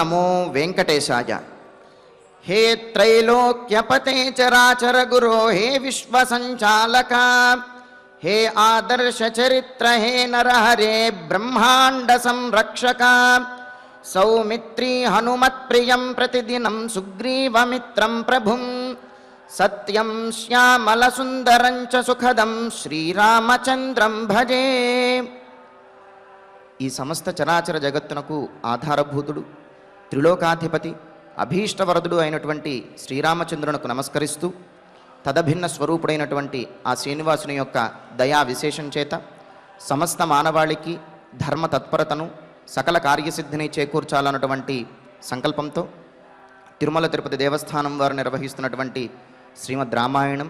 నమో వెంకటేశాయ. హే త్రైలోక్యపతే చరాచర గురో హే విశ్వసంచాలక హే ఆదర్శ చరిత్ర హే నరహరే బ్రహ్మాండ సంరక్షక సౌమిత్రీ హనుమత్ప్రియం ప్రతిదినం సుగ్రీవమిత్రం ప్రభుం సత్యం శ్యామల సుందరం చ సుఖదం శ్రీరామచంద్రం భజే. ఈ సమస్త చరాచర జగత్తునకు ఆధారభూతుడు, త్రిలోకాధిపతి, అభీష్టవరదుడు అయినటువంటి శ్రీరామచంద్రునకు నమస్కరిస్తూ తదభిన్న స్వరూపుడైనటువంటి ఆ శ్రీనివాసుని యొక్క దయా విశేషం చేత సమస్త మానవాళికి ధర్మ తత్పరతను సకల కార్యసిద్ధిని చేకూర్చాలన్నటువంటి సంకల్పంతో తిరుమల తిరుపతి దేవస్థానం వారు నిర్వహిస్తున్నటువంటి శ్రీమద్ రామాయణం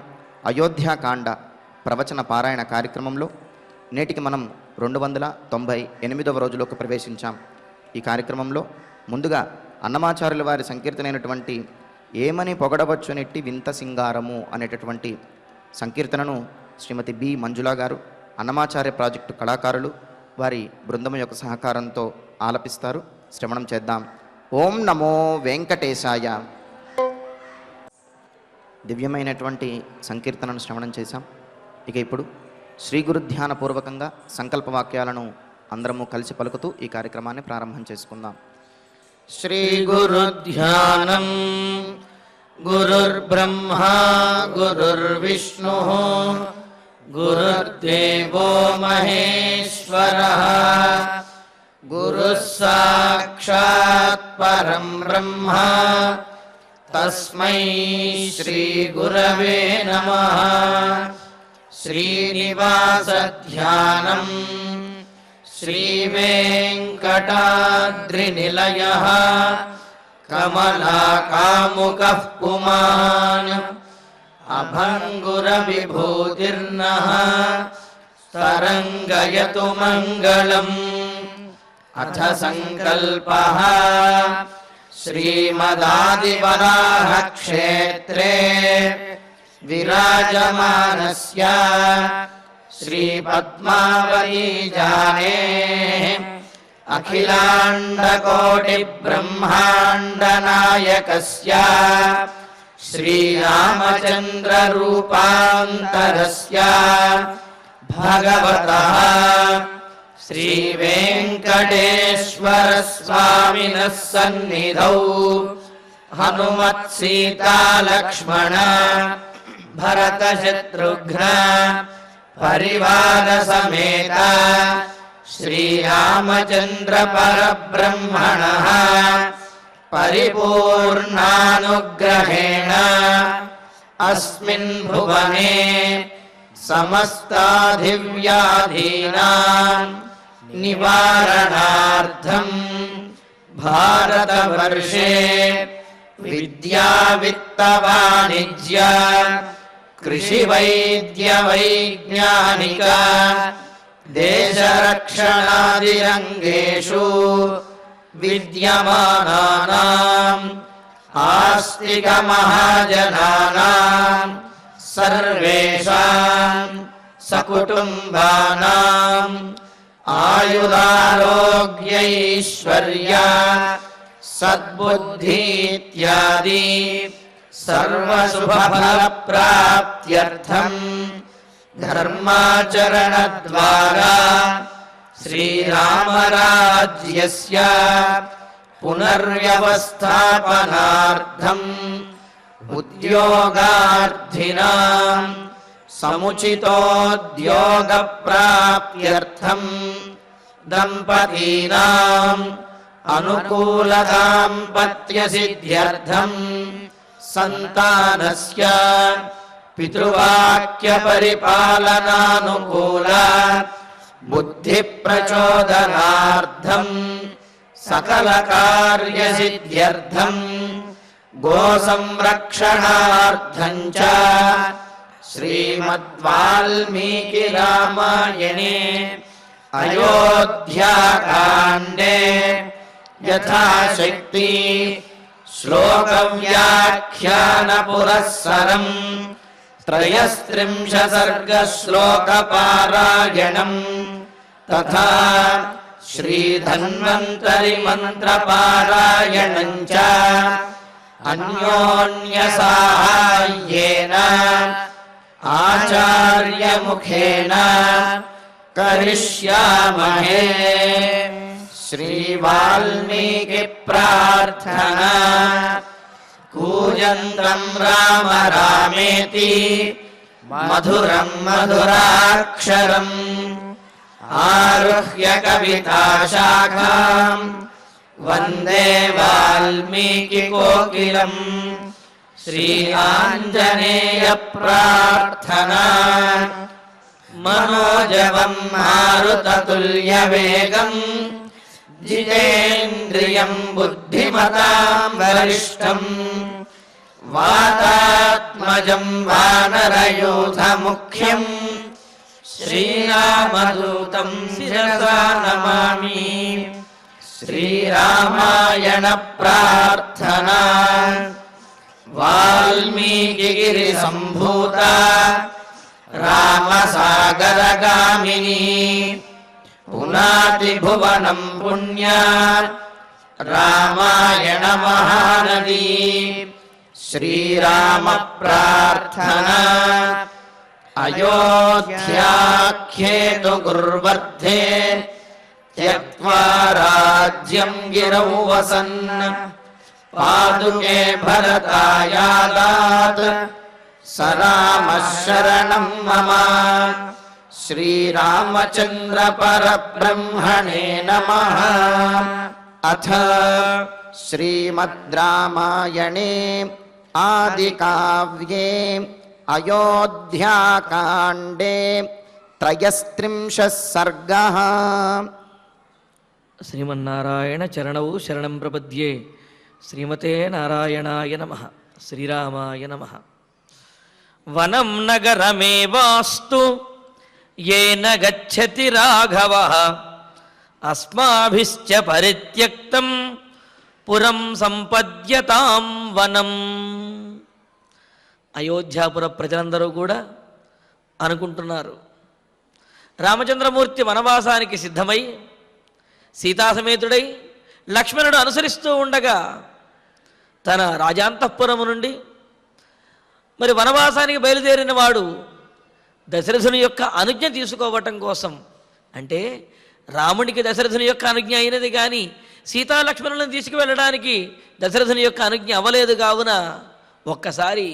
అయోధ్యాకాండ ప్రవచన పారాయణ కార్యక్రమంలో నేటికి మనం 298వ రోజులోకి ప్రవేశించాం. ఈ కార్యక్రమంలో ముందుగా అన్నమాచార్యుల వారి సంకీర్తనైనటువంటి ఏమని పొగడవచ్చు నెట్టి వింత సింగారము అనేటటువంటి సంకీర్తనను శ్రీమతి బి మంజులా గారు, అన్నమాచార్య ప్రాజెక్టు కళాకారులు వారి బృందం యొక్క సహకారంతో ఆలపిస్తారు. శ్రవణం చేద్దాం. ఓం నమో వెంకటేశాయ. దివ్యమైనటువంటి సంకీర్తనను శ్రవణం చేశాం. ఇక ఇప్పుడు శ్రీ గురు ధ్యానపూర్వకంగా సంకల్పవాక్యాలను అందరము కలిసి పలుకుతూ ఈ కార్యక్రమాన్ని ప్రారంభం చేసుకుందాం. శ్రీ గురు ధ్యానం. గురుర్బ్రహ్మా గురుర్విష్ణు గురుర్దేవో మహేశ్వరః గురుః సాక్షాత్ పరం బ్రహ్మ తస్మై శ్రీ గురవే నమః. శ్రీనివాస ధ్యానం. శ్రీవేంకటాద్రినిలయః కమలాకాముకః పుమాన్ అభంగుర విభూతిర్నః తరంగయతు మంగళం. అథ సంకల్పః. శ్రీమదాదివరాహ క్షేత్రే విరాజమానస్య శ్రీపద్మావతీ జానే అఖిలాండకోటి బ్రహ్మాండ నాయకస్య శ్రీరామచంద్ర రూపాంతరస్య భగవతః శ్రీ వెంకటేశ్వర స్వామినః సన్నిధౌ హనుమత్ సీతా లక్ష్మణ భరత శత్రుఘ్న పరివార సమేత శ్రీరామచంద్ర పరబ్రహ్మణః పరిపూర్ణానుగ్రహేణ అస్మిన్ భువనే సమస్తాధివ్యాధీనాం నివారణార్థం భారతవర్షే విద్యా విత్త వాణిజ్య కృషి వైద్య వైజ్ఞానిక దేశరక్షణాది రంగేషు విద్యమానానాం ఆస్తిక మహాజనానాం సర్వేషాం సకుటుంబానాం ఆయురారోగ్యైశ్వర్య సద్బుద్ధి ఇత్యాది సర్వశుభఫలప్రాప్త్యర్థం ధర్మాచరణ ద్వారా శ్రీరామరాజ్యస్య పునర్వ్యవస్థాపనార్థం ఉద్యోగార్థినాం సముచితోద్యోగప్రాప్త్యర్థం దంపతీనాం అనుకూల దాంపత్యసిద్ధ్యర్థం సంతానస్య పితృవాక్య పరిపాలనానుకూల బుద్ధి ప్రచోదనార్థం సకల కార్యసిద్ధ్యర్థం గో సంరక్షణార్థం చ శ్రీమద్వాల్మీకి రామాయణే అయోధ్యాకాండే యథాశక్తి శ్లోక వ్యాఖ్యాన పురస్సరం त्रयस्त्रिंशत् सर्ग श्लोक पारायणं तथा శ్రీధన్వంతరి మంత్రపారాయణం చ అన్యోన్య సాహాయ్యేన ఆచార్యముఖేన కరిష్యామహే. శ్రీ వాల్మీకి ప్రార్థనా. కూజంతం రామ రామేతి మధురం మధురాక్షరం ఆరుహ్య కవితాశాఖాం వందే వాల్మీకి కోకిలం. శ్రీ ఆంజనేయ ప్రార్థనా. మనోజవం మారుతతుల్యవేగం జితేంద్రియం బుద్ధిమతాం వరిష్టం వాతాత్మజం వానరయూథముఖ్యం శ్రీరామదూతం శిరసా నమామి. శ్రీరామాయణ ప్రార్థనా. వాల్మీకిగిరి సంభూత రామసాగరగామిని పునాతి భువనం పుణ్యా రామాయణ మహానదీ. శ్రీరామ ప్రార్థనా. అయోధ్యాఖ్యేతు గుర్వర్ధే త్యక్త్వా రాజ్యం గిరౌ వసన్ పాదుకే భరతాయాదాత్ స రామః శరణం మమ. శ్రీరామచంద్ర పరబ్రహ్మణే నమః. అథ శ్రీమద్ రామాయణే ఆదికావ్యే అయోధ్యాకాండే త్రయస్త్రింశః సర్గః. శ్రీమన్నారాయణ చరణౌ శరణం ప్రపద్యే. శ్రీమతే నారాయణాయ నమః. శ్రీరామాయ నమః. వనం నగరమేవాస్తు येन गच्छति राघवः अस्माभिश्च परित्यक्तं पुरं సంపద్యతాం వనం. అయోధ్యాపుర ప్రజలందరూ కూడా అనుకుంటున్నారు, రామచంద్రమూర్తి వనవాసానికి సిద్ధమై సీతాసమేతుడై లక్ష్మణుడు అనుసరిస్తూ ఉండగా తన రాజాంతఃపురము నుండి మరి వనవాసానికి బయలుదేరిన వాడు దశరథుని యొక్క అనుజ్ఞ తీసుకోవటం కోసం, అంటే రాముడికి దశరథుని యొక్క అనుజ్ఞ అయినది కానీ సీతాలక్ష్మణులను తీసుకువెళ్ళడానికి దశరథుని యొక్క అనుజ్ఞ అవ్వలేదు. కావున ఒక్కసారి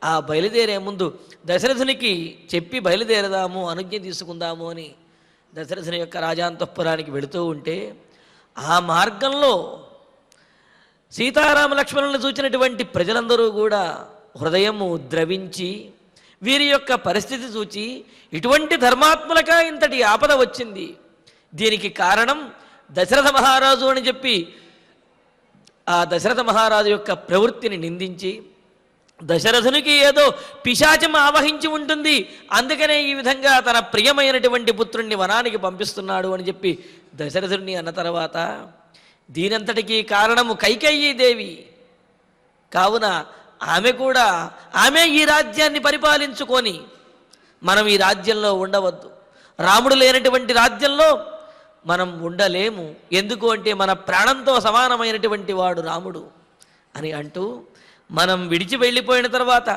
ఆ బయలుదేరే ముందు దశరథునికి చెప్పి బయలుదేరదాము, అనుజ్ఞ తీసుకుందాము అని దశరథుని యొక్క రాజాంతఃపురానికి వెళుతూ ఉంటే ఆ మార్గంలో సీతారామ లక్ష్మణులను చూచినటువంటి ప్రజలందరూ కూడా హృదయము ద్రవించి వీరి యొక్క పరిస్థితి చూచి ఇటువంటి ధర్మాత్ములక ఇంతటి ఆపద వచ్చింది, దీనికి కారణం దశరథ మహారాజు అని చెప్పి ఆ దశరథ మహారాజు యొక్క ప్రవృత్తిని నిందించి, దశరథునికి ఏదో పిశాచం ఆవహించి ఉంటుంది, అందుకనే ఈ విధంగా తన ప్రియమైనటువంటి పుత్రుణ్ణి వనానికి పంపిస్తున్నాడు అని చెప్పి దశరథుడిని అన్న తర్వాత దీనంతటికీ కారణము కైకేయీ దేవి. కావున ఆమె ఈ రాజ్యాన్ని పరిపాలించుకొని మనం ఈ రాజ్యంలో ఉండవద్దు, రాముడు లేనటువంటి రాజ్యంలో మనం ఉండలేము, ఎందుకు అంటే మన ప్రాణంతో సమానమైనటువంటి వాడు రాముడు అని అంటూ మనం విడిచి వెళ్ళిపోయిన తర్వాత,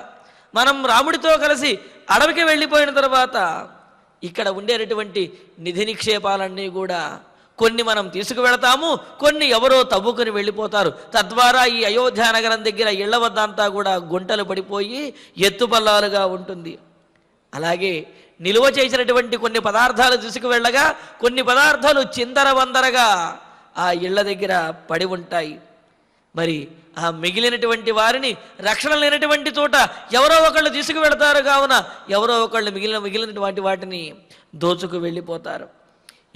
మనం రాముడితో కలిసి అడవికి వెళ్ళిపోయిన తర్వాత ఇక్కడ ఉండేటటువంటి నిధి నిక్షేపాలన్నీ కూడా కొన్ని మనం తీసుకువెళతాము, కొన్ని ఎవరో తవ్వుకుని వెళ్ళిపోతారు. తద్వారా ఈ అయోధ్య నగరం దగ్గర ఇళ్ల వద్దంతా కూడా గుంటలు పడిపోయి ఎత్తుపల్లాలుగా ఉంటుంది. అలాగే నిలువ చేసినటువంటి కొన్ని పదార్థాలు తీసుకువెళ్ళగా కొన్ని పదార్థాలు చిందరవందరగా ఆ ఇళ్ల దగ్గర పడి ఉంటాయి. మరి ఆ మిగిలినటువంటి వారిని రక్షణ లేనటువంటి చోట ఎవరో ఒకళ్ళు తీసుకువెళతారు. కావున ఎవరో ఒకళ్ళు మిగిలినటువంటి వాటిని దోచుకు వెళ్ళిపోతారు.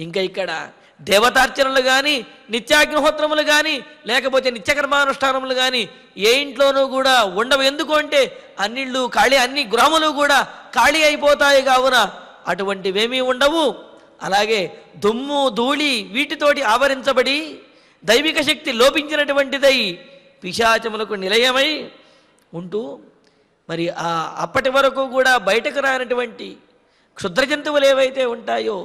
ఇంకా ఇక్కడ దేవతార్చనలు కానీ నిత్యాగ్నిహోత్రములు కానీ లేకపోతే నిత్యకర్మానుష్ఠానములు కానీ ఏ ఇంట్లోనూ కూడా ఉండవు. ఎందుకు అంటే అన్నిళ్ళు ఖాళీ, అన్ని గృహములు కూడా ఖాళీ అయిపోతాయి. కావున అటువంటివేమీ ఉండవు. అలాగే దుమ్ము ధూళి వీటితోటి ఆవరించబడి దైవిక శక్తి లోపించినటువంటిదై పిశాచములకు నిలయమై ఉంటూ మరి అప్పటి వరకు కూడా బయటకు రానటువంటి క్షుద్ర జంతువులు ఏవైతే ఉంటాయో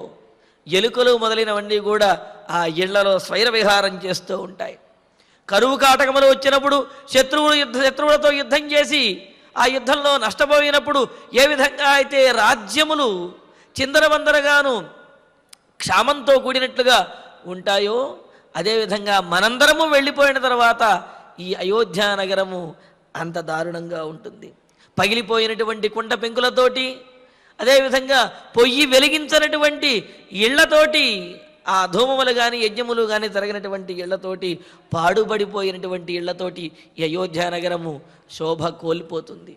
ఎలుకలు మొదలైనవన్నీ కూడా ఆ ఇళ్లలో స్వైర విహారం చేస్తూ ఉంటాయి. కరువు కాటకములు వచ్చినప్పుడు శత్రువులతో యుద్ధం చేసి ఆ యుద్ధంలో నష్టపోయినప్పుడు ఏ విధంగా అయితే రాజ్యములు చిందరవందరగాను క్షామంతో కూడినట్లుగా ఉంటాయో అదేవిధంగా మనందరము వెళ్ళిపోయిన తర్వాత ఈ అయోధ్య నగరము అంత దారుణంగా ఉంటుంది. పగిలిపోయినటువంటి కుండ పెంకులతోటి, అదేవిధంగా పొయ్యి వెలిగించినటువంటి ఇళ్లతోటి, ఆ ధూమములు కానీ యజ్ఞములు కానీ జరిగినటువంటి ఇళ్లతోటి, పాడుబడిపోయినటువంటి ఇళ్లతోటి ఈ అయోధ్య నగరము శోభ కోల్పోతుంది.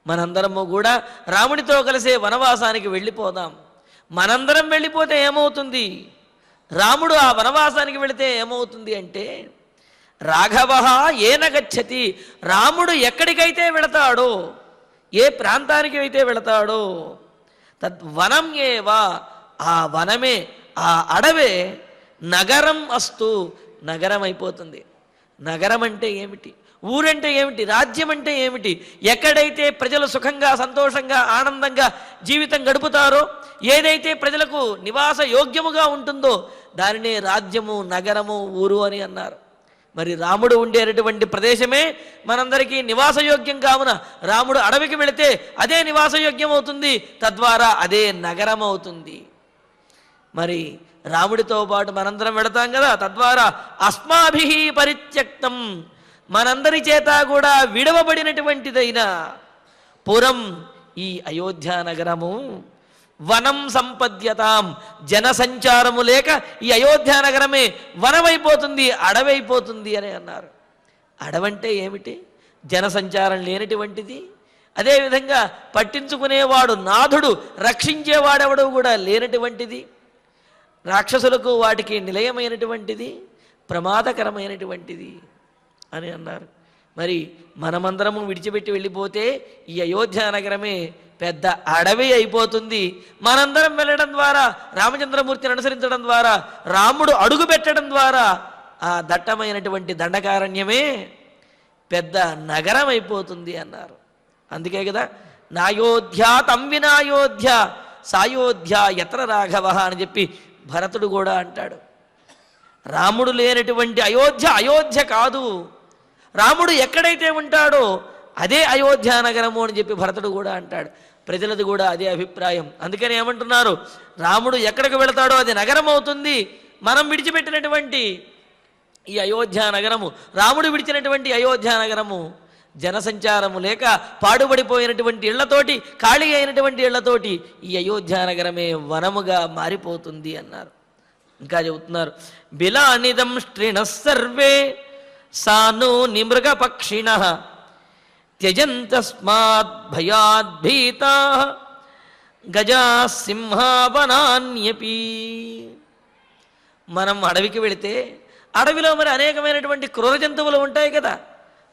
మనందరము కూడా రాముడితో కలిసే వనవాసానికి వెళ్ళిపోదాం. మనందరం వెళ్ళిపోతే ఏమవుతుంది? రాముడు ఆ వనవాసానికి వెళితే ఏమవుతుంది అంటే, రాఘవ ఏన గచ్చతి, రాముడు ఎక్కడికైతే వెళతాడో, ఏ ప్రాంతానికి అయితే వెళతాడో, తద్వనం ఏవా, ఆ వనమే, ఆ అడవే నగరం అస్తు, నగరం అయిపోతుంది. నగరం అంటే ఏమిటి? ఊరంటే ఏమిటి? రాజ్యం అంటే ఏమిటి? ఎక్కడైతే ప్రజలు సుఖంగా సంతోషంగా ఆనందంగా జీవితం గడుపుతారో, ఏదైతే ప్రజలకు నివాస యోగ్యముగా ఉంటుందో దానినే రాజ్యము, నగరము, ఊరు అని అన్నారు. మరి రాముడు ఉండేటటువంటి ప్రదేశమే మనందరికీ నివాసయోగ్యం కావున రాముడు అడవికి వెళితే అదే నివాసయోగ్యం అవుతుంది, తద్వారా అదే నగరం అవుతుంది. మరి రాముడితో పాటు మనందరం వెళతాం కదా, తద్వారా అస్మాభి పరిత్యక్తం, మనందరి చేత కూడా విడవబడినటువంటిదైన పురం ఈ అయోధ్య నగరము వనం సంపద్యతాం, జనసంచారము లేక ఈ అయోధ్య నగరమే వనమైపోతుంది, అడవైపోతుంది అని అన్నారు. అడవంటే ఏమిటి? జనసంచారం లేనటువంటిది. అదేవిధంగా పట్టించుకునేవాడు నాథుడు, రక్షించేవాడెవడు కూడా లేనటువంటిది, రాక్షసులకు వాటికి నిలయమైనటువంటిది, ప్రమాదకరమైనటువంటిది అని అన్నారు. మరి మనమందరము విడిచిపెట్టి వెళ్ళిపోతే ఈ అయోధ్య నగరమే పెద్ద అడవి అయిపోతుంది. మనందరం వెళ్ళడం ద్వారా, రామచంద్రమూర్తిని అనుసరించడం ద్వారా, రాముడు అడుగు పెట్టడం ద్వారా ఆ దట్టమైనటువంటి దండకారణ్యమే పెద్ద నగరం అయిపోతుంది అన్నారు. అందుకే కదా నాయోధ్య తంవినాయోధ్య సాయోధ్య యత్ర రాఘవ అని చెప్పి భరతుడు కూడా అంటాడు. రాముడు లేనటువంటి అయోధ్య అయోధ్య కాదు, రాముడు ఎక్కడైతే ఉంటాడో అదే అయోధ్య నగరము అని చెప్పి భరతుడు కూడా అంటాడు. ప్రజలది కూడా అదే అభిప్రాయం. అందుకని ఏమంటున్నారు? రాముడు ఎక్కడికి వెళతాడో అది నగరం అవుతుంది. మనం విడిచిపెట్టినటువంటి ఈ అయోధ్య నగరము, రాముడు విడిచినటువంటి అయోధ్య నగరము జనసంచారము లేక పాడుబడిపోయినటువంటి ఇళ్లతోటి, ఖాళీ అయినటువంటి ఇళ్లతోటి ఈ అయోధ్య నగరమే వనముగా మారిపోతుంది అన్నారు. ఇంకా చెబుతున్నారు, బిలానిదం స్త్రీణ సర్వే సాను నిమృగ పక్షిణ త్యజంతస్మాత్ భయాద్భీతా గజా సింహావనాన్యపి. మనం అడవికి వెళితే అడవిలో మరి అనేకమైనటువంటి క్రూర జంతువులు ఉంటాయి కదా,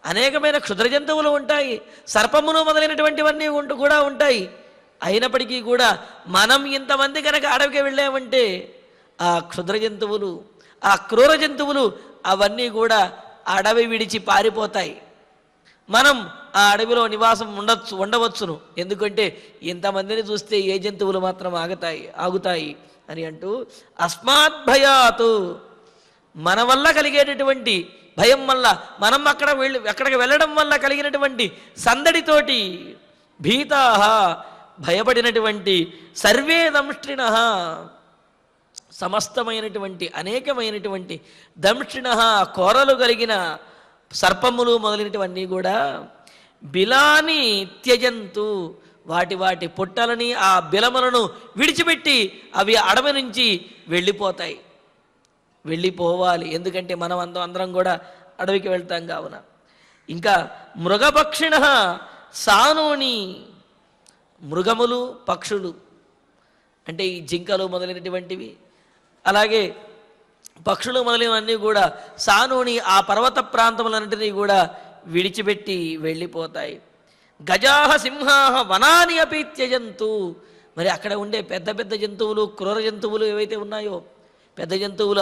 అనేకమైన క్షుద్ర జంతువులు ఉంటాయి, సర్పమును మొదలైనటువంటివన్నీ కూడా ఉంటాయి. అయినప్పటికీ కూడా మనం ఇంతమంది కనుక అడవికి వెళ్ళామంటే ఆ క్షుద్ర జంతువులు, ఆ క్రూర జంతువులు అవన్నీ కూడా అడవి విడిచి పారిపోతాయి. మనం ఆ అడవిలో నివాసం ఉండవచ్చును. ఎందుకంటే ఇంతమందిని చూస్తే ఏ జంతువులు మాత్రం ఆగుతాయి అని అంటూ, అస్మాత్ భయాతు, మన వల్ల కలిగేటటువంటి భయం వల్ల, మనం అక్కడికి వెళ్ళడం వల్ల కలిగినటువంటి సందడితోటి, భీతాహ భయపడినటువంటి, సర్వే దంష్ట్రిణ సమస్తమైనటువంటి అనేకమైనటువంటి, దంష్ట్రిణ కోరలు కలిగిన సర్పములు మొదలైనటువన్నీ కూడా బిలాని త్యజంతు, వాటి పుట్టలని ఆ బిలములను విడిచిపెట్టి అవి అడవి నుంచి వెళ్ళిపోవాలి. ఎందుకంటే మనం అందరం కూడా అడవికి వెళ్తాం కావున. ఇంకా మృగపక్షిణ సానోని, మృగములు పక్షులు అంటే ఈ జింకలు మొదలైనటువంటివి, అలాగే పక్షులు మొదలైనవన్నీ కూడా సానోని ఆ పర్వత ప్రాంతములన్నింటినీ కూడా విడిచిపెట్టి వెళ్ళిపోతాయి. గజాహ సింహాహ వనాని అపి త్యజంతు, మరి అక్కడ ఉండే పెద్ద పెద్ద జంతువులు, క్రూర జంతువులు ఏవైతే ఉన్నాయో, పెద్ద జంతువుల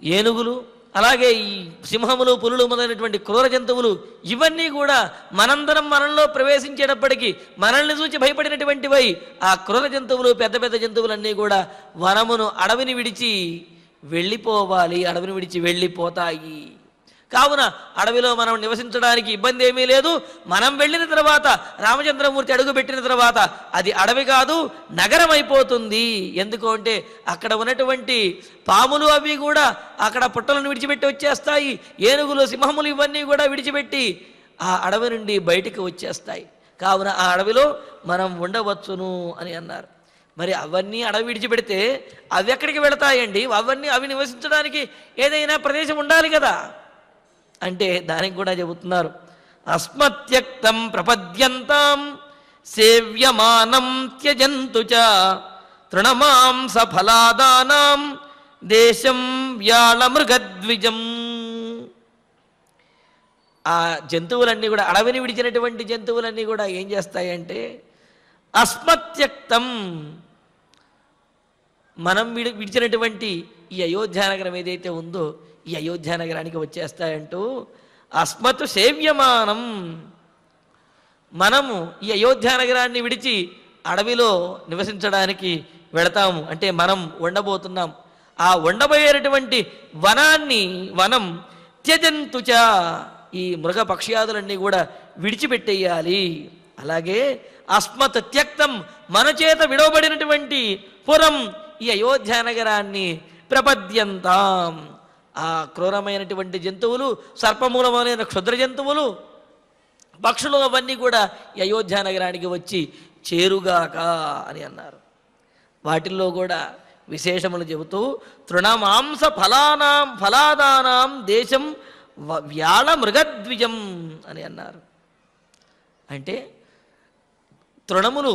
ఏనుగులు, అలాగే ఈ సింహములు, పులులు మొదలైనటువంటి క్రూర జంతువులు ఇవన్నీ కూడా మనందరం మనలో ప్రవేశించేటప్పటికీ మనల్ని చూసి భయపడినటువంటివై ఆ క్రూర జంతువులు, పెద్ద పెద్ద జంతువులన్నీ కూడా వనమును, అడవిని విడిచి వెళ్ళిపోవాలి, అడవిని విడిచి వెళ్ళిపోతాయి. కావున అడవిలో మనం నివసించడానికి ఇబ్బంది ఏమీ లేదు. మనం వెళ్ళిన తర్వాత, రామచంద్రమూర్తి అడుగుపెట్టిన తర్వాత అది అడవి కాదు, నగరం అయిపోతుంది. ఎందుకు అంటే అక్కడ ఉన్నటువంటి పాములు అవి కూడా అక్కడ పుట్టలను విడిచిపెట్టి వచ్చేస్తాయి. ఏనుగులు, సింహములు ఇవన్నీ కూడా విడిచిపెట్టి ఆ అడవి నుండి బయటికి వచ్చేస్తాయి. కావున ఆ అడవిలో మనం ఉండవచ్చును అని అన్నారు. మరి అవన్నీ అడవి విడిచిపెడితే అవి ఎక్కడికి వెళతాయండి? అవి నివసించడానికి ఏదైనా ప్రదేశం ఉండాలి కదా. అంటే దానికి కూడా చెబుతున్నారు, అస్మత్యక్తం ప్రపద్యంతాం సేవ్యమానం త్యజంతు చ తృణమాంస ఫలాదానాం దేశం వ్యాళమృగద్విజం. ఆ జంతువులన్నీ కూడా, అడవిని విడిచినటువంటి జంతువులన్నీ కూడా ఏం చేస్తాయంటే అస్మత్యక్తం, మనం విడిచినటువంటి ఈ అయోధ్యానగరం ఏదైతే ఉందో ఈ అయోధ్యానగరానికి వచ్చేస్తాయంటూ అస్మత్ సేవ్యమానం, మనము ఈ అయోధ్యానగరాన్ని విడిచి అడవిలో నివసించడానికి వెళతాము. అంటే మనం ఉండబోతున్నాం. ఆ ఉండబోయేటటువంటి వనం త్యజంతుచ, ఈ మృగ పక్ష్యాదులన్నీ కూడా విడిచిపెట్టేయాలి. అలాగే అస్మత్ త్యక్తం, మన చేత విడవబడినటువంటి పురం, ఈ అయోధ్యానగరాన్ని ప్రపద్యంతాం, ఆ క్రూరమైనటువంటి జంతువులు, సర్పమూలమైన క్షుద్ర జంతువులు, పక్షులు అవన్నీ కూడా ఈ అయోధ్యానగరానికి వచ్చి చేరుగాక అని అన్నారు. వాటిల్లో కూడా విశేషములు చెబుతూ తృణమాంస ఫలాదానాం దేశం వ్యాళ మృగద్విజం అని అన్నారు. అంటే తృణములు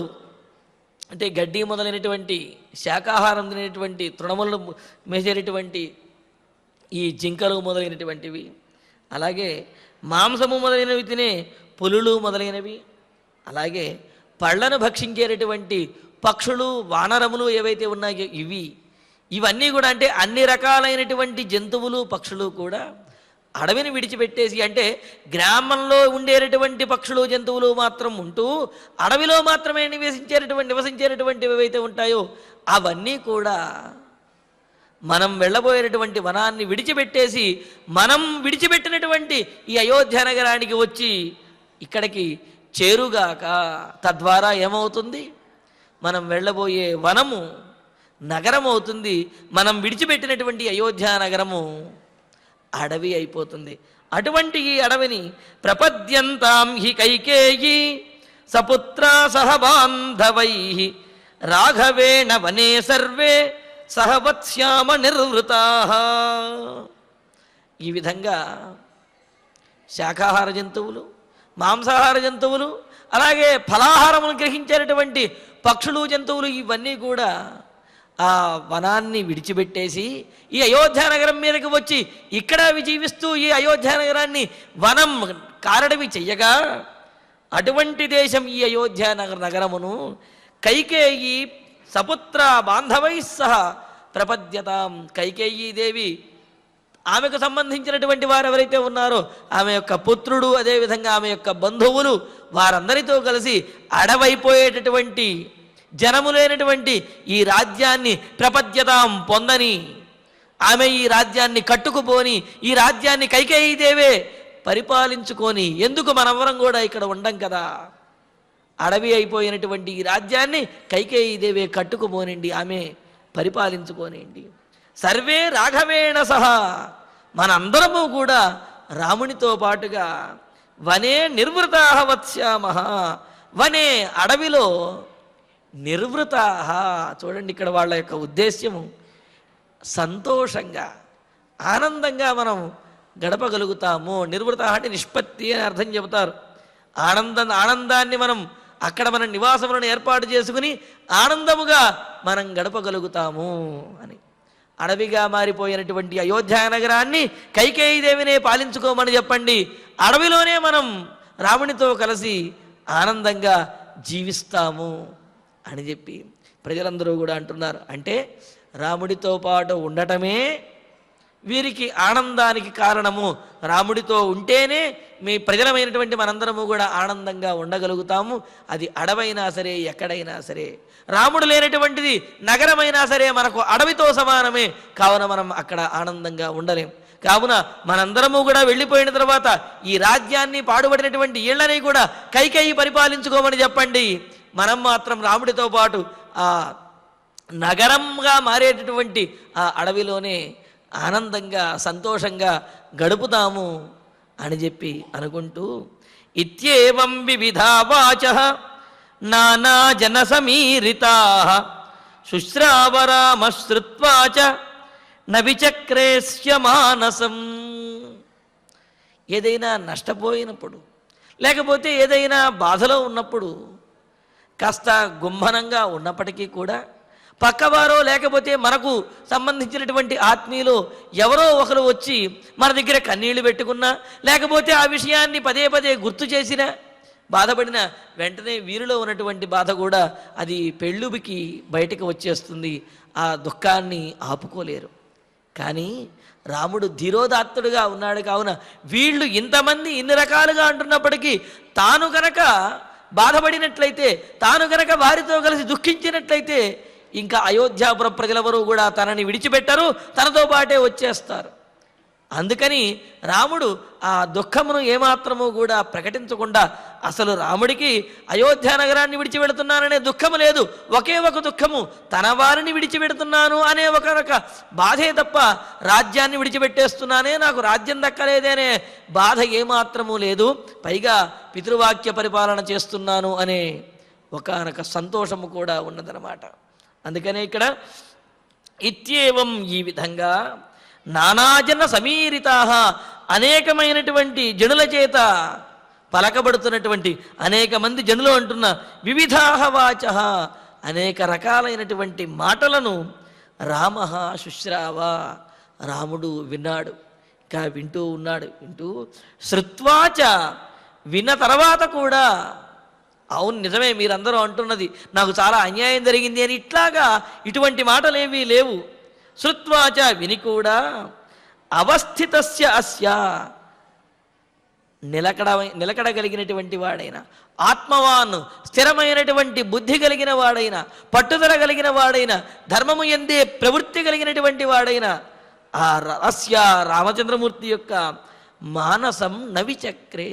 అంటే గడ్డి మొదలైనటువంటి శాకాహారం తినేటువంటి, తృణములను మేసేటటువంటి ఈ జింకలు మొదలైనటువంటివి, అలాగే మాంసము మొదలైనవి తినే పులులు మొదలైనవి, అలాగే పళ్ళను భక్షించేటటువంటి పక్షులు, వానరములు ఏవైతే ఉన్నాయో ఇవన్నీ కూడా, అంటే అన్ని రకాలైనటువంటి జంతువులు, పక్షులు కూడా అడవిని విడిచిపెట్టేసి, అంటే గ్రామంలో ఉండేటటువంటి పక్షులు, జంతువులు మాత్రం ఉంటూ అడవిలో మాత్రమే నివసించేటటువంటి ఏవైతే ఉంటాయో అవన్నీ కూడా మనం వెళ్ళబోయేటటువంటి వనాన్ని విడిచిపెట్టేసి, మనం విడిచిపెట్టినటువంటి ఈ అయోధ్య నగరానికి వచ్చి ఇక్కడికి చేరుగాక. తద్వారా ఏమవుతుంది? మనం వెళ్ళబోయే వనము నగరం అవుతుంది. మనం విడిచిపెట్టినటువంటి అయోధ్య నగరము అడవి అయిపోతుంది. అటువంటి ఈ అడవిని ప్రపద్యంతాం హి కైకేయీ సపుత్రా సహ బాంధవై రాఘవేణ వనే సర్వే సహవత్స్యామ నిర్వృతా. ఈ విధంగా శాకాహార జంతువులు, మాంసాహార జంతువులు, అలాగే ఫలాహారమును గ్రహించేటటువంటి పక్షులు, జంతువులు ఇవన్నీ కూడా ఆ వనాన్ని విడిచిపెట్టేసి ఈ అయోధ్యానగరం మీదకి వచ్చి ఇక్కడ అవి జీవిస్తూ ఈ అయోధ్యానగరాన్ని వనం కారడవి చెయ్యగా, అటువంటి దేశం ఈ అయోధ్యానగరమును కైకేయి సపుత్ర బాంధవై సహ ప్రపద్యతాం. కైకేయీ దేవి, ఆమెకు సంబంధించినటువంటి వారు ఎవరైతే ఉన్నారో ఆమె యొక్క పుత్రుడు, అదేవిధంగా ఆమె యొక్క బంధువులు, వారందరితో కలిసి అడవైపోయేటటువంటి జనము లేనటువంటి ఈ రాజ్యాన్ని ప్రపద్యతాం పొందని, ఆమె ఈ రాజ్యాన్ని కట్టుకుపోని, ఈ రాజ్యాన్ని కైకేయీ దేవే పరిపాలించుకొని, ఎందుకు మనవరం కూడా ఇక్కడ ఉండం కదా, అడవి అయిపోయినటువంటి ఈ రాజ్యాన్ని కైకేయీ దేవే కట్టుకుపోనండి, ఆమె పరిపాలించుకోనండి. సర్వే రాఘవేణ సహా, మనందరము కూడా రామునితో పాటుగా వనే నిర్వృతాః వత్స్యామః, వనే అడవిలో నిర్వృతాః. చూడండి ఇక్కడ వాళ్ళ యొక్క ఉద్దేశ్యము సంతోషంగా, ఆనందంగా మనం గడపగలుగుతాము. నిర్వృత అంటే నిష్పత్తి అని అర్థం చెబుతారు. ఆనందాన్ని మనం అక్కడ మన నివాసములను ఏర్పాటు చేసుకుని ఆనందముగా మనం గడపగలుగుతాము అని. అడవిగా మారిపోయినటువంటి అయోధ్య నగరాన్ని కైకేయీ దేవినే పాలించుకోమని చెప్పండి, అడవిలోనే మనం రామునితో కలిసి ఆనందంగా జీవిస్తాము అని చెప్పి ప్రజలందరూ కూడా అంటున్నారు. అంటే రాముడితో పాటు ఉండటమే వీరికి ఆనందానికి కారణము రాముడితో ఉంటేనే మీ ప్రజలమైనటువంటి మనందరము కూడా ఆనందంగా ఉండగలుగుతాము. అది అడవైనా సరే, ఎక్కడైనా సరే. రాముడు లేనటువంటిది నగరమైనా సరే మనకు అడవితో సమానమే. కావున మనం అక్కడ ఆనందంగా ఉండలేం. కావున మనందరము కూడా వెళ్ళిపోయిన తర్వాత ఈ రాజ్యాన్ని, పాడుబడినటువంటి ఇళ్లని కూడా కైకేయి పరిపాలించుకోమని చెప్పండి. మనం మాత్రం రాముడితో పాటు ఆ నగరంగా మారేటటువంటి ఆ అడవిలోనే ఆనందంగా సంతోషంగా గడుపుతాము అని చెప్పి అనుకుంటూ, ఇత్యేవం వివిధా వాచః నానా జన సమీరితాః శుశ్రావరామ శ్రుత్వా చ నవిచక్రేస్య మానసం. ఏదైనా నష్టపోయినప్పుడు, లేకపోతే ఏదైనా బాధలో ఉన్నప్పుడు, కాస్త గుంభనంగా ఉన్నప్పటికీ కూడా పక్కవారో లేకపోతే మనకు సంబంధించినటువంటి ఆత్మీయులు ఎవరో ఒకరు వచ్చి మన దగ్గర కన్నీళ్లు పెట్టుకున్నా, లేకపోతే ఆ విషయాన్ని పదే పదే గుర్తు చేసినా, బాధపడిన వెంటనే వీరిలో ఉన్నటువంటి బాధ కూడా అది పెళ్ళుబికి బయటకు వచ్చేస్తుంది. ఆ దుఃఖాన్ని ఆపుకోలేరు. కానీ రాముడు ధీరోదాత్తుడుగా ఉన్నాడు. కావున వీళ్ళు ఇంతమంది ఇన్ని రకాలుగా అంటున్నప్పటికీ తాను గనక బాధపడినట్లయితే, తాను గనక వారితో కలిసి దుఃఖించినట్లయితే ఇంకా అయోధ్యాపుర ప్రజలెవరూ కూడా తనని విడిచిపెట్టరు, తనతో పాటే వచ్చేస్తారు. అందుకని రాముడు ఆ దుఃఖమును ఏమాత్రము కూడా ప్రకటించకుండా, అసలు రాముడికి అయోధ్య నగరాన్ని విడిచి వెళుతున్నాననే దుఃఖము లేదు. ఒకే ఒక దుఃఖము, తన వారిని విడిచిపెడుతున్నాను అనే ఒక బాధే తప్ప రాజ్యాన్ని విడిచిపెట్టేస్తున్నానే, నాకు రాజ్యం దక్కలేదనే బాధ ఏమాత్రము లేదు. పైగా పితృవాక్య పరిపాలన చేస్తున్నాను అనే ఒకనొక సంతోషము కూడా ఉన్నదన్నమాట. అందుకనే ఇక్కడ ఇత్యేవం, ఈ విధంగా నానాజన సమీరితాః, అనేకమైనటువంటి జనుల చేత పలకబడుతున్నటువంటి, అనేక మంది జనులు అంటున్న వివిధాః వాచః, అనేక రకాలైనటువంటి మాటలను రామః శుశ్రావ, రాముడు విన్నాడు. ఇంకా వింటూ ఉన్నాడు. వింటూ శ్రుత్వాచ, విన్న తర్వాత కూడా, అవును నిజమే మీరందరూ అంటున్నది, నాకు చాలా అన్యాయం జరిగింది అని ఇట్లాగా ఇటువంటి మాటలేవీ లేవు. శ్రుత్వాచ, విని కూడా, అవస్థితస్య అస్య, నిలకడగలిగినటువంటి వాడైన, ఆత్మవాన్ స్థిరమైనటువంటి బుద్ధి కలిగిన వాడైన, పట్టుదల కలిగిన వాడైన, ధర్మము యందే ప్రవృత్తి కలిగినటువంటి వాడైన ఆ అస్య రామచంద్రమూర్తి యొక్క మానసం నవిచక్రే,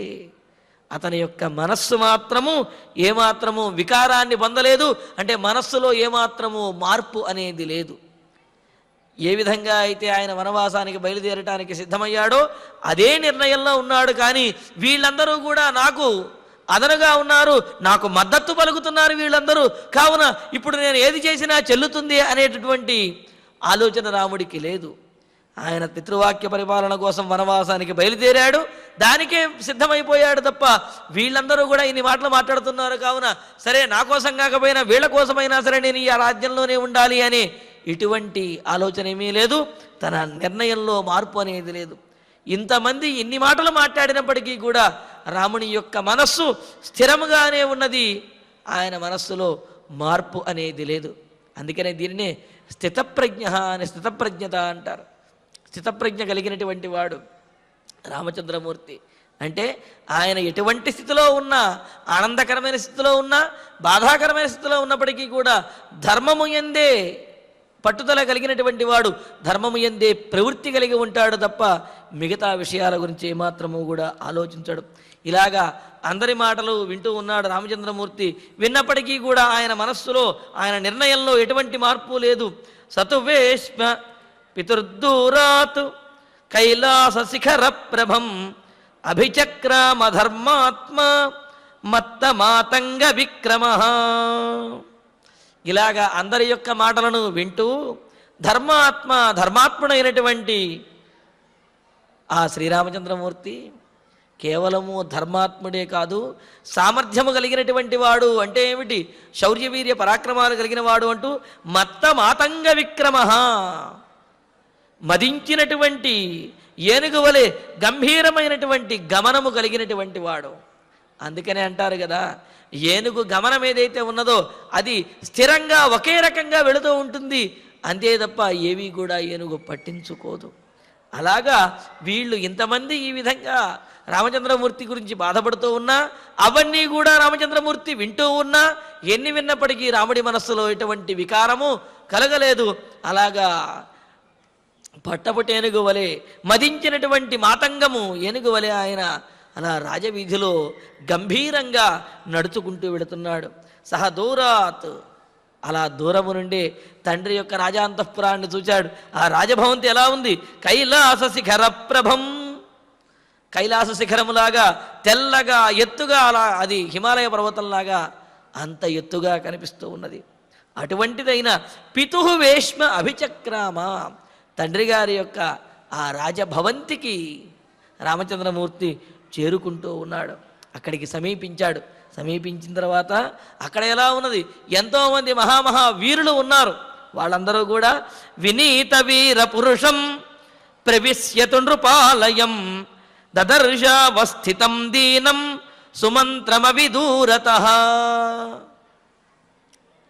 అతని యొక్క మనస్సు మాత్రము ఏమాత్రము వికారాన్ని పొందలేదు. అంటే మనస్సులో ఏమాత్రము మార్పు అనేది లేదు. ఏ విధంగా అయితే ఆయన వనవాసానికి బయలుదేరటానికి సిద్ధమయ్యాడో అదే నిర్ణయంలో ఉన్నాడు. కానీ వీళ్ళందరూ కూడా నాకు అదనుగా ఉన్నారు, నాకు మద్దతు పలుకుతున్నారు వీళ్ళందరూ. కావున ఇప్పుడు నేను ఏది చేసినా చెల్లుతుంది అనేటటువంటి ఆలోచన రాముడికి లేదు. ఆయన పితృవాక్య పరిపాలన కోసం వనవాసానికి బయలుదేరాడు, దానికే సిద్ధమైపోయాడు తప్ప వీళ్ళందరూ కూడా ఇన్ని మాటలు మాట్లాడుతున్నారు. కావున సరే, నా కోసం కాకపోయినా వీళ్ళ కోసమైనా సరే నేను ఈ రాజ్యంలోనే ఉండాలి అనే ఇటువంటి ఆలోచన ఏమీ లేదు. తన నిర్ణయంలో మార్పు అనేది లేదు. ఇంతమంది ఇన్ని మాటలు మాట్లాడినప్పటికీ కూడా రాముని యొక్క మనస్సు స్థిరముగానే ఉన్నది. ఆయన మనస్సులో మార్పు అనేది లేదు. అందుకనే దీనినే స్థితప్రజ్ఞ అని, స్థితప్రజ్ఞత అంటారు. స్థితప్రజ్ఞ కలిగినటువంటి వాడు రామచంద్రమూర్తి. అంటే ఆయన ఎటువంటి స్థితిలో ఉన్నా, ఆనందకరమైన స్థితిలో ఉన్నా, బాధాకరమైన స్థితిలో ఉన్నప్పటికీ కూడా ధర్మము యందే పట్టుదల కలిగినటువంటి వాడు, ధర్మము యందే ప్రవృత్తి కలిగి ఉంటాడు తప్ప మిగతా విషయాల గురించి ఏమాత్రము కూడా ఆలోచించడు. ఇలాగా అందరి మాటలు వింటూ ఉన్నాడు రామచంద్రమూర్తి. విన్నప్పటికీ కూడా ఆయన మనస్సులో, ఆయన నిర్ణయంలో ఎటువంటి మార్పు లేదు. సతువేష్మ పితుర్దూరాత్ కైలాస శిఖర ప్రభం అభిచక్రామధర్మాత్మ మత్త మాతంగ విక్రమ. ఇలాగా అందరి యొక్క మాటలను వింటూ ధర్మాత్ముడైనటువంటి ఆ శ్రీరామచంద్రమూర్తి కేవలము ధర్మాత్ముడే కాదు, సామర్థ్యము కలిగినటువంటి వాడు. అంటే ఏమిటి? శౌర్యవీర్య పరాక్రమాలు కలిగిన వాడు అంటూ మత్త మాతంగ విక్రమ, మదించినటువంటి ఏనుగు వలె గంభీరమైనటువంటి గమనము కలిగినటువంటి వాడు. అందుకనే అంటారు కదా, ఏనుగు గమనం ఏదైతే ఉన్నదో అది స్థిరంగా ఒకే రకంగా వెళుతూ ఉంటుంది, అంతే తప్ప ఏవి కూడా ఏనుగు పట్టించుకోదు. అలాగా వీళ్ళు ఇంతమంది ఈ విధంగా రామచంద్రమూర్తి గురించి బాధపడుతూ ఉన్నా, అవన్నీ కూడా రామచంద్రమూర్తి వింటూ ఉన్నా, ఎన్ని విన్నప్పటికీ రాముడి మనస్సులో ఎటువంటి వికారము కలగలేదు. అలాగా పట్టపుటి ఏనుగు వలె, మదించినటువంటి మాతంగము ఏనుగు వలె ఆయన అలా రాజవీధిలో గంభీరంగా నడుచుకుంటూ వెళుతున్నాడు. సహ దూరాత్, అలా దూరము నుండి తండ్రి యొక్క రాజాంతఃపురాన్ని చూచాడు. ఆ రాజభవంతి ఎలా ఉంది? కైలాస శిఖర ప్రభం, కైలాస శిఖరములాగా తెల్లగా ఎత్తుగా, అలా అది హిమాలయ పర్వతంలాగా అంత ఎత్తుగా కనిపిస్తూ ఉన్నది. అటువంటిదైన పితుః వేష్మ అభిచక్రామ, తండ్రి గారి యొక్క ఆ రాజభవంతికి రామచంద్రమూర్తి చేరుకుంటూ ఉన్నాడు. అక్కడికి సమీపించాడు. సమీపించిన తర్వాత అక్కడ ఎలా ఉన్నది? ఎంతోమంది మహామహా వీరులు ఉన్నారు. వాళ్ళందరూ కూడా వినీత వీర పురుషం ప్రవిశ్యతు నృపాలయం దదర్శావస్థితం దీనం సుమంత్రమవిదూరతః.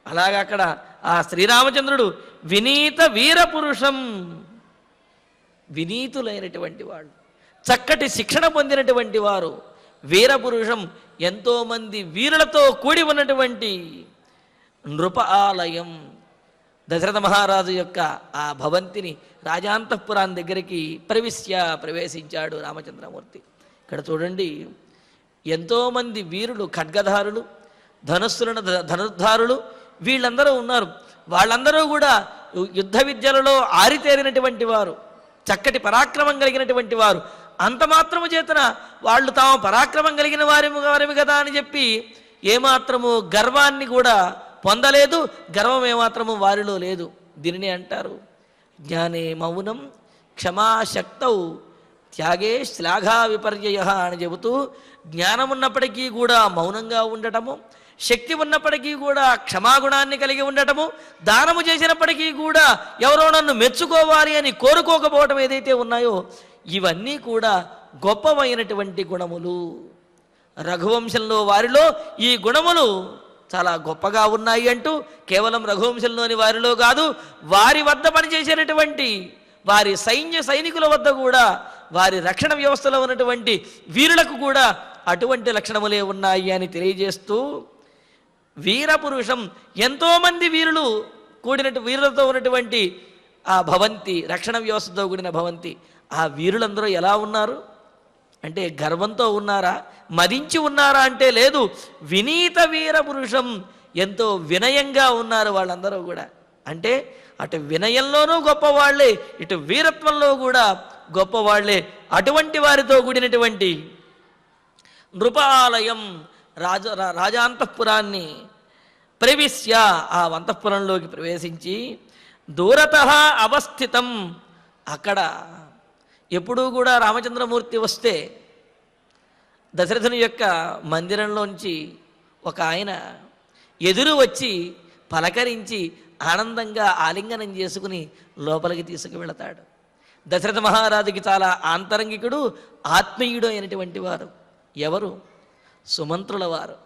అలాగా అక్కడ ఆ శ్రీరామచంద్రుడు వినీత వీర పురుషం, వినీతులైనటువంటి వాళ్ళు, చక్కటి శిక్షణ పొందినటువంటి వారు, వీరపురుషం ఎంతోమంది వీరులతో కూడి ఉన్నటువంటి నృప ఆలయం, దశరథ మహారాజు యొక్క ఆ భవంతిని రాజాంతఃపురాన్ని దగ్గరికి ప్రవేశించాడు రామచంద్రమూర్తి. ఇక్కడ చూడండి, ఎంతోమంది వీరులు, ఖడ్గధారులు, ధనుర్ధారులు వీళ్ళందరూ ఉన్నారు. వాళ్ళందరూ కూడా యుద్ధ విద్యలలో ఆరితేరినటువంటి వారు, చక్కటి పరాక్రమం కలిగినటువంటి వారు. అంత మాత్రము చేతన వాళ్ళు తాము పరాక్రమం కలిగిన వారిమి కదా అని చెప్పి ఏమాత్రము గర్వాన్ని కూడా పొందలేదు. గర్వం ఏమాత్రము వారిలో లేదు. దీనిని అంటారు జ్ఞానే మౌనం క్షమాశక్తౌ త్యాగే శ్లాఘా విపర్యయ అని చెబుతూ, జ్ఞానం ఉన్నప్పటికీ కూడా మౌనంగా ఉండటము, శక్తి ఉన్నప్పటికీ కూడా క్షమాగుణాన్ని కలిగి ఉండటము, దానము చేసినప్పటికీ కూడా ఎవరో నన్ను మెచ్చుకోవాలి అని కోరుకోకపోవటం ఏదైతే ఉన్నాయో ఇవన్నీ కూడా గొప్పమైనటువంటి గుణములు. రఘువంశంలో వారిలో ఈ గుణములు చాలా గొప్పగా ఉన్నాయి అంటూ, కేవలం రఘువంశంలోని వారిలో కాదు, వారి వద్ద పనిచేసేటటువంటి వారి సైనికుల వద్ద కూడా, వారి రక్షణ వ్యవస్థలో ఉన్నటువంటి వీరులకు కూడా అటువంటి లక్షణములే ఉన్నాయి అని తెలియజేస్తూ, వీరపురుషం ఎంతోమంది వీరులు వీరులతో ఉన్నటువంటి ఆ భవంతి, రక్షణ వ్యవస్థతో కూడిన భవంతి, ఆ వీరులందరూ ఎలా ఉన్నారు అంటే గర్వంతో ఉన్నారా, మదించి ఉన్నారా అంటే లేదు. వినీత వీర పురుషం, ఎంతో వినయంగా ఉన్నారు వాళ్ళందరూ కూడా. అంటే అటు వినయంలోనూ గొప్పవాళ్లే, ఇటు వీరత్వంలో కూడా గొప్పవాళ్లే. అటువంటి వారితో కూడినటువంటి నృపాలయం, రాజాంతఃపురాన్ని ప్రవిశ్య, ఆ అంతఃపురంలోకి ప్రవేశించి దూరతః అవస్థితం, అక్కడ ఎప్పుడూ కూడా రామచంద్రమూర్తి వస్తే దశరథుని యొక్క మందిరంలోంచి ఒక ఆయన ఎదురు వచ్చి పలకరించి ఆనందంగా ఆలింగనం చేసుకుని లోపలికి తీసుకువెళతాడు. దశరథ మహారాజుకి చాలా ఆంతరంగికుడు, ఆత్మీయుడు అయినటువంటి వారు ఎవరు? సుమంత్రుల వారు.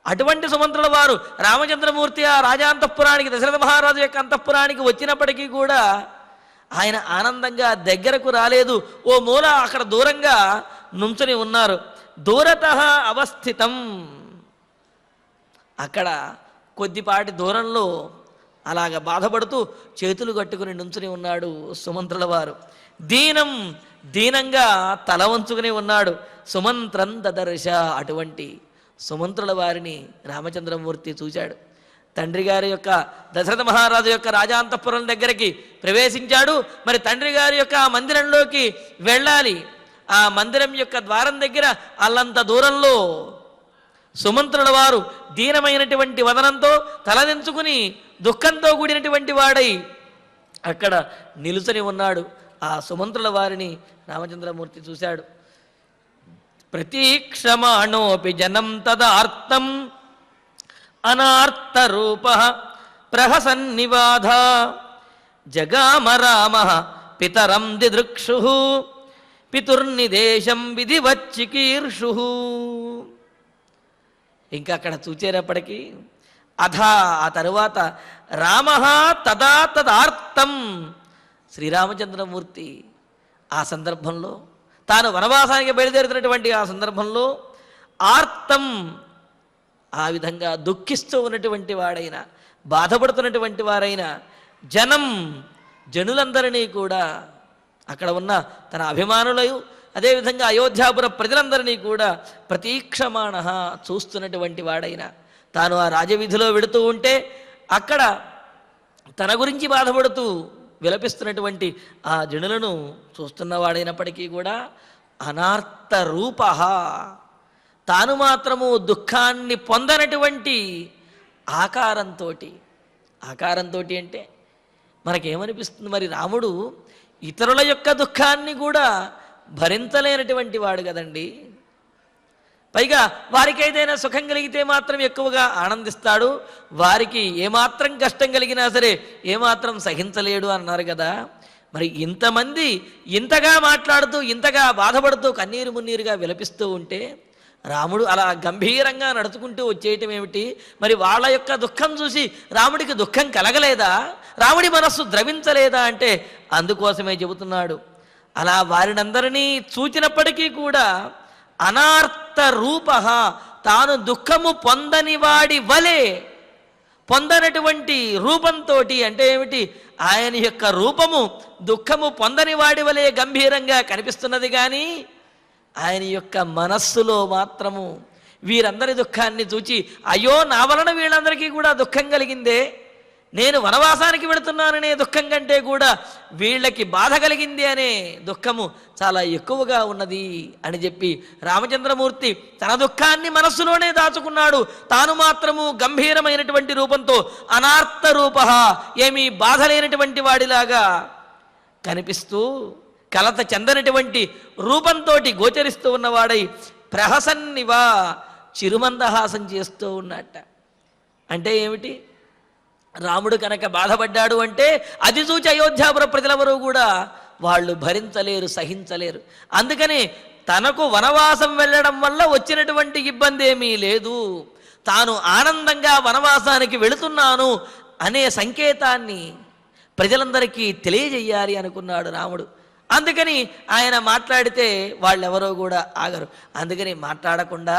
అటువంటి సుమంత్రుల వారు రామచంద్రమూర్తి ఆ రాజాంతఃపురానికి, దశరథ మహారాజు యొక్క అంతఃపురానికి వచ్చినప్పటికీ కూడా ఆయన ఆనందంగా దగ్గరకు రాలేదు. ఓ మూల అక్కడ దూరంగా నుంచుని ఉన్నారు. దూరతః అవస్థితం, అక్కడ కొద్దిపాటి దూరంలో అలాగ బాధపడుతూ చేతులు కట్టుకుని నుంచుని ఉన్నాడు సుమంత్రుల వారు. దీనంగా తల వంచుకుని ఉన్నాడు. సుమంత్రం దదర్శ, అటువంటి సుమంత్రుల వారిని రామచంద్రమూర్తి చూశాడు. తండ్రి గారి యొక్క, దశరథ మహారాజు యొక్క రాజాంతఃపురం దగ్గరికి ప్రవేశించాడు. మరి తండ్రి గారి యొక్క ఆ మందిరంలోకి వెళ్ళాలి. ఆ మందిరం యొక్క ద్వారం దగ్గర అల్లంత దూరంలో సుమంత్రుల వారు దీనమైనటువంటి వదనంతో తలదించుకుని దుఃఖంతో కూడినటువంటి వాడై అక్కడ నిలుచని ఉన్నాడు. ఆ సుమంత్రుల వారిని రామచంద్రమూర్తి చూశాడు. ప్రతీక్షమాణోపి జనం తదార్తం అనార్త రూప ప్రహసన్నివాధ జగామ రామ పితరం దిదృక్షు పితుర్నిదేశం విధివచ్చికీర్షు. ఇంకా అక్కడ చూచేటప్పటికీ ఆ తరువాత రామ తదా తదార్తం, శ్రీరామచంద్రమూర్తి ఆ సందర్భంలో తాను వనవాసానికి బయలుదేరుతున్నటువంటి ఆ సందర్భంలో ఆర్తం, ఆ విధంగా దుఃఖిస్తూ ఉన్నటువంటి వాడైన, బాధపడుతున్నటువంటి వారైన జనులందరినీ కూడా, అక్కడ ఉన్న తన అభిమానులయు అదేవిధంగా అయోధ్యాపుర ప్రజలందరినీ కూడా ప్రతీక్షమాణ చూస్తున్నటువంటి వాడైన, తాను ఆ రాజవీధిలో వెడుతూ ఉంటే అక్కడ తన గురించి బాధపడుతూ విలపిస్తున్నటువంటి ఆ జనులను చూస్తున్నవాడైనప్పటికీ కూడా అనార్త రూప, తాను మాత్రము దుఃఖాన్ని పొందనటువంటి ఆకారంతో అంటే మనకేమనిపిస్తుంది, మరి రాముడు ఇతరుల యొక్క దుఃఖాన్ని కూడా భరించలేనటువంటి వాడు కదండి. పైగా వారికి ఏదైనా సుఖం కలిగితే మాత్రం ఎక్కువగా ఆనందిస్తాడు, వారికి ఏమాత్రం కష్టం కలిగినా సరే ఏమాత్రం సహించలేడు అన్నారు కదా. మరి ఇంతమంది ఇంతగా మాట్లాడుతూ ఇంతగా బాధపడుతూ కన్నీరు మున్నీరుగా విలపిస్తూ ఉంటే రాముడు అలా గంభీరంగా నడుచుకుంటూ వచ్చేయటం ఏమిటి? మరి వాళ్ళ యొక్క దుఃఖం చూసి రాముడికి దుఃఖం కలగలేదా? రాముడి మనస్సు ద్రవించలేదా? అంటే అందుకోసమే చెబుతున్నాడు. అలా వారినందరినీ చూచినప్పటికీ కూడా అనార్త రూప, తాను దుఃఖము పొందని వాడి వలె, పొందనటువంటి రూపంతో, అంటే ఏమిటి, ఆయన యొక్క రూపము దుఃఖము పొందని వాడి వలె గంభీరంగా కనిపిస్తున్నది, కానీ ఆయన యొక్క మనస్సులో మాత్రము వీరందరి దుఃఖాన్ని చూచి అయ్యో నా వలన వీళ్ళందరికీ కూడా దుఃఖం కలిగిందే, నేను వనవాసానికి వెళుతున్నాననే దుఃఖం కంటే కూడా వీళ్ళకి బాధ కలిగింది అనే దుఃఖము చాలా ఎక్కువగా ఉన్నది అని చెప్పి రామచంద్రమూర్తి తన దుఃఖాన్ని మనస్సులోనే దాచుకున్నాడు. తాను మాత్రము గంభీరమైనటువంటి రూపంతో అనార్త రూప, ఏమీ బాధ లేనటువంటి వాడిలాగా కనిపిస్తూ కలత చెందనటువంటి రూపంతో గోచరిస్తూ ఉన్నవాడై ప్రహసన్నివా, చిరుమందహాసం చేస్తూ ఉన్నట్ట. అంటే ఏమిటి, రాముడు కనుక బాధపడ్డాడు అంటే అది చూచి అయోధ్యాపుర ప్రజలెవరూ కూడా వాళ్ళు భరించలేరు, సహించలేరు. అందుకని తనకు వనవాసం వెళ్ళడం వల్ల వచ్చినటువంటి ఇబ్బంది ఏమీ లేదు, తాను ఆనందంగా వనవాసానికి వెళుతున్నాను అనే సంకేతాన్ని ప్రజలందరికీ తెలియజేయాలి అనుకున్నాడు రాముడు. అందుకని ఆయన మాట్లాడితే వాళ్ళెవరో కూడా ఆగరు. అందుకని మాట్లాడకుండా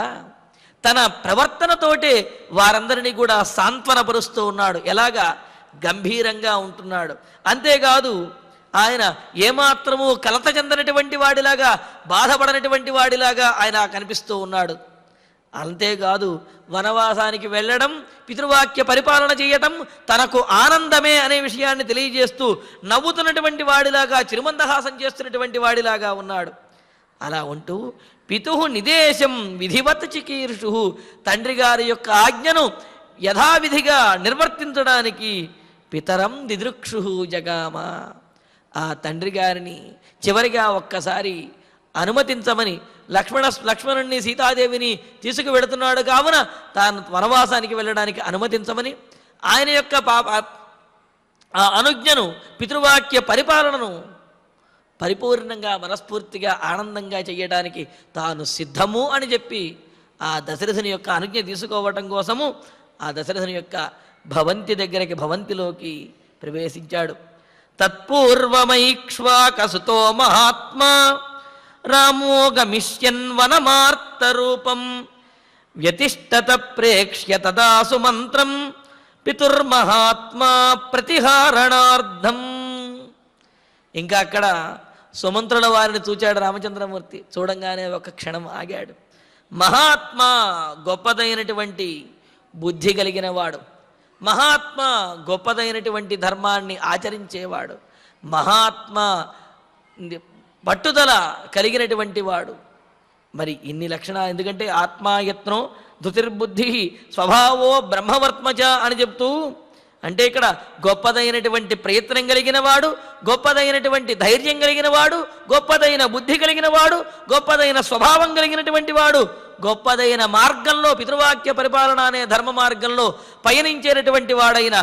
తన ప్రవర్తనతోటే వారందరినీ కూడా సాంత్వనపరుస్తూ ఉన్నాడు. ఎలాగా? గంభీరంగా ఉంటున్నాడు. అంతేకాదు ఆయన ఏమాత్రము కలత చెందనటువంటి వాడిలాగా, బాధపడనటువంటి వాడిలాగా ఆయన కనిపిస్తూ ఉన్నాడు. అంతేకాదు వనవాసానికి వెళ్ళడం, పితృవాక్య పరిపాలన చేయటం తనకు ఆనందమే అనే విషయాన్ని తెలియజేస్తూ నవ్వుతున్నటువంటి వాడిలాగా, చిరుమందహాసం చేస్తున్నటువంటి వాడిలాగా ఉన్నాడు. అలా ఉంటూ పితుహు నిదేశం విధివత్ చికీర్షు, తండ్రి గారి యొక్క ఆజ్ఞను యథావిధిగా నిర్వర్తించడానికి పితరం దిదృక్షు జగామ, ఆ తండ్రి గారిని చివరిగా ఒక్కసారి అనుమతించమని లక్ష్మణుణ్ణి సీతాదేవిని తీసుకువెడుతున్నాడు కావున తాను వనవాసానికి వెళ్ళడానికి అనుమతించమని ఆయన యొక్క ఆ అనుజ్ఞను, పితృవాక్య పరిపాలనను పరిపూర్ణంగా మనస్ఫూర్తిగా ఆనందంగా చేయడానికి తాను సిద్ధము అని చెప్పి ఆ దశరథుని యొక్క అనుజ్ఞ తీసుకోవటం కోసము ఆ దశరథుని యొక్క భవంతిలోకి ప్రవేశించాడు. తత్పూర్వమైక్ష్వాకసుతో మహాత్మా రామో గమిష్యన్ వనమార్త రూపం వ్యతిష్టత ప్రేక్ష్య తదాసు మంత్రం పితుర్మహాత్మా ప్రతిహారణార్థం. ఇంకా అక్కడ సుమంత్రుల వారిని చూచాడు రామచంద్రమూర్తి. చూడంగానే ఒక క్షణం ఆగాడు. మహాత్మా గొప్పదైనటువంటి బుద్ధి కలిగిన వాడు, మహాత్మా గొప్పదైనటువంటి ధర్మాన్ని ఆచరించేవాడు, మహాత్మా పట్టుదల కలిగినటువంటి వాడు. మరి ఇన్ని లక్షణాలు ఎందుకంటే ఆత్మాయత్నం ధృతిర్బుద్ధి స్వభావో బ్రహ్మవర్త్మచ అని చెప్తూ, అంటే ఇక్కడ గొప్పదైనటువంటి ప్రయత్నం కలిగిన వాడు, గొప్పదైనటువంటి ధైర్యం కలిగిన వాడు, గొప్పదైన బుద్ధి కలిగిన వాడు, గొప్పదైన స్వభావం కలిగినటువంటి వాడు, గొప్పదైన మార్గంలో పితృవాక్య పరిపాలన అనే ధర్మ మార్గంలో పయనించేటటువంటి వాడైన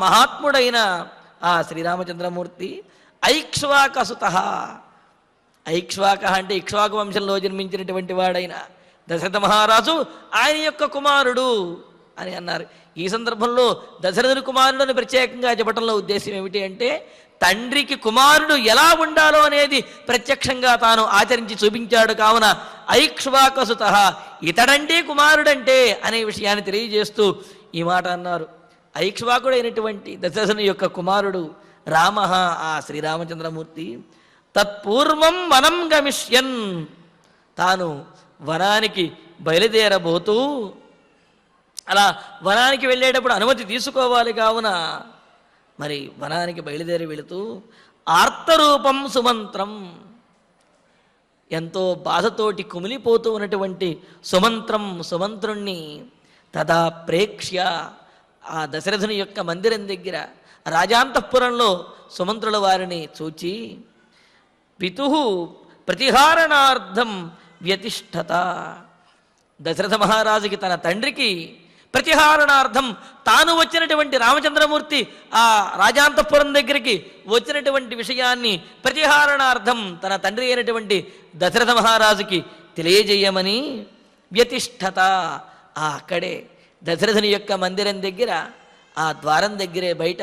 మహాత్ముడైన ఆ శ్రీరామచంద్రమూర్తి ఐక్ష్వాకసుత. ఐక్ష్వాక అంటే ఇక్ష్వాకు వంశంలో జన్మించినటువంటి వాడైన దశరథ మహారాజు ఆయన యొక్క కుమారుడు అని అన్నారు. ఈ సందర్భంలో దశరథుని కుమారుడు అని ప్రత్యేకంగా చెప్పడంలో ఉద్దేశం ఏమిటి అంటే తండ్రికి కుమారుడు ఎలా ఉండాలో అనేది ప్రత్యక్షంగా తాను ఆచరించి చూపించాడు. కావున ఐక్ష్వాకసుత, ఇతడంటే కుమారుడంటే అనే విషయాన్ని తెలియజేస్తూ ఈ మాట అన్నారు. ఐక్ష్వాకుడైనటువంటి దశరథుని యొక్క కుమారుడు రామ, ఆ శ్రీరామచంద్రమూర్తి, తత్పూర్వం వనం గమిష్యన్, తాను వనానికి బయలుదేరబోతూ అలా వనానికి వెళ్ళేటప్పుడు అనుమతి తీసుకోవాలి. కావున మరి వనానికి బయలుదేరి వెళుతూ ఆర్తరూపం సుమంత్రం, ఎంతో బాధతోటి కుమిలిపోతూ ఉన్నటువంటి సుమంత్రుణ్ణి తదా ప్రేక్ష్య, ఆ దశరథుని యొక్క మందిరం దగ్గర రాజాంతఃపురంలో సుమంత్రుల వారిని చూచి పితుః ప్రతిహారణార్థం వ్యతిష్ఠత, దశరథ మహారాజుకి తన తండ్రికి ప్రతిహారణార్థం తాను వచ్చినటువంటి రామచంద్రమూర్తి ఆ రాజాంతఃపురం దగ్గరికి వచ్చినటువంటి విషయాన్ని ప్రతిహారణార్థం తన తండ్రి అయినటువంటి దశరథ మహారాజుకి తెలియజేయమని వ్యతిష్ఠత, అక్కడే దశరథుని యొక్క మందిరం దగ్గర ఆ ద్వారం దగ్గరే బయట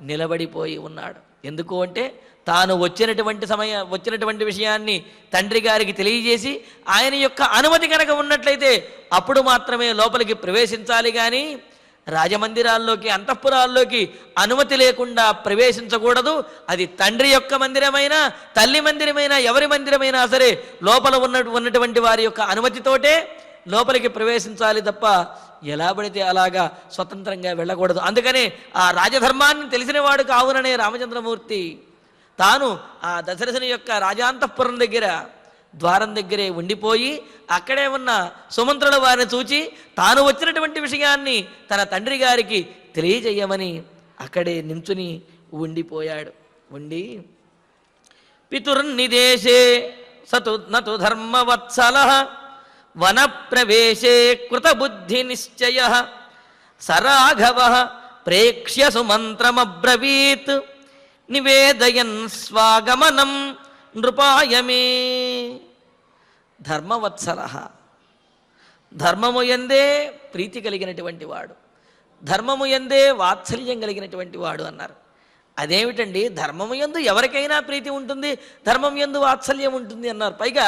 నిలబడిపోయి ఉన్నాడు. ఎందుకు అంటే తాను వచ్చినటువంటి విషయాన్ని తండ్రి గారికి తెలియజేసి ఆయన యొక్క అనుమతి కనుక ఉన్నట్లయితే అప్పుడు మాత్రమే లోపలికి ప్రవేశించాలి. కానీ రాజమందిరాల్లోకి, అంతఃపురాల్లోకి అనుమతి లేకుండా ప్రవేశించకూడదు. అది తండ్రి యొక్క మందిరమైనా, తల్లి మందిరమైనా, ఎవరి మందిరమైనా సరే లోపల ఉన్నటువంటి వారి యొక్క అనుమతితోటే లోపలికి ప్రవేశించాలి తప్ప ఎలా పడితే అలాగా స్వతంత్రంగా వెళ్ళకూడదు. అందుకనే ఆ రాజధర్మాన్ని తెలిసినవాడు కావుననే రామచంద్రమూర్తి తాను ఆ దశరథుని యొక్క రాజాంతఃపురం దగ్గర ద్వారం దగ్గరే ఉండిపోయి అక్కడే ఉన్న సుమంత్రుల వారిని చూచి తాను వచ్చినటువంటి విషయాన్ని తన తండ్రి గారికి తెలియజేయమని అక్కడే నించుని ఉండిపోయాడు. ఉండి పితుర్నిదేశే సతు నతు ధర్మవత్సలః వనప్రవేశే కృతబుద్ధి నిశ్చయ సరాఘవః ప్రేక్ష్య సుమంత్రమబ్రవీత్ నివేదయన్ స్వాగమనం నృపాయమే. ధర్మవత్సలః, ధర్మము యందే ప్రీతి కలిగినటువంటి వాడు, ధర్మము యందే వాత్సల్యం కలిగినటువంటి వాడు అన్నారు. అదేమిటండి, ధర్మము యందు ఎవరికైనా ప్రీతి ఉంటుంది, ధర్మం యందు వాత్సల్యం ఉంటుంది అన్నారు. పైగా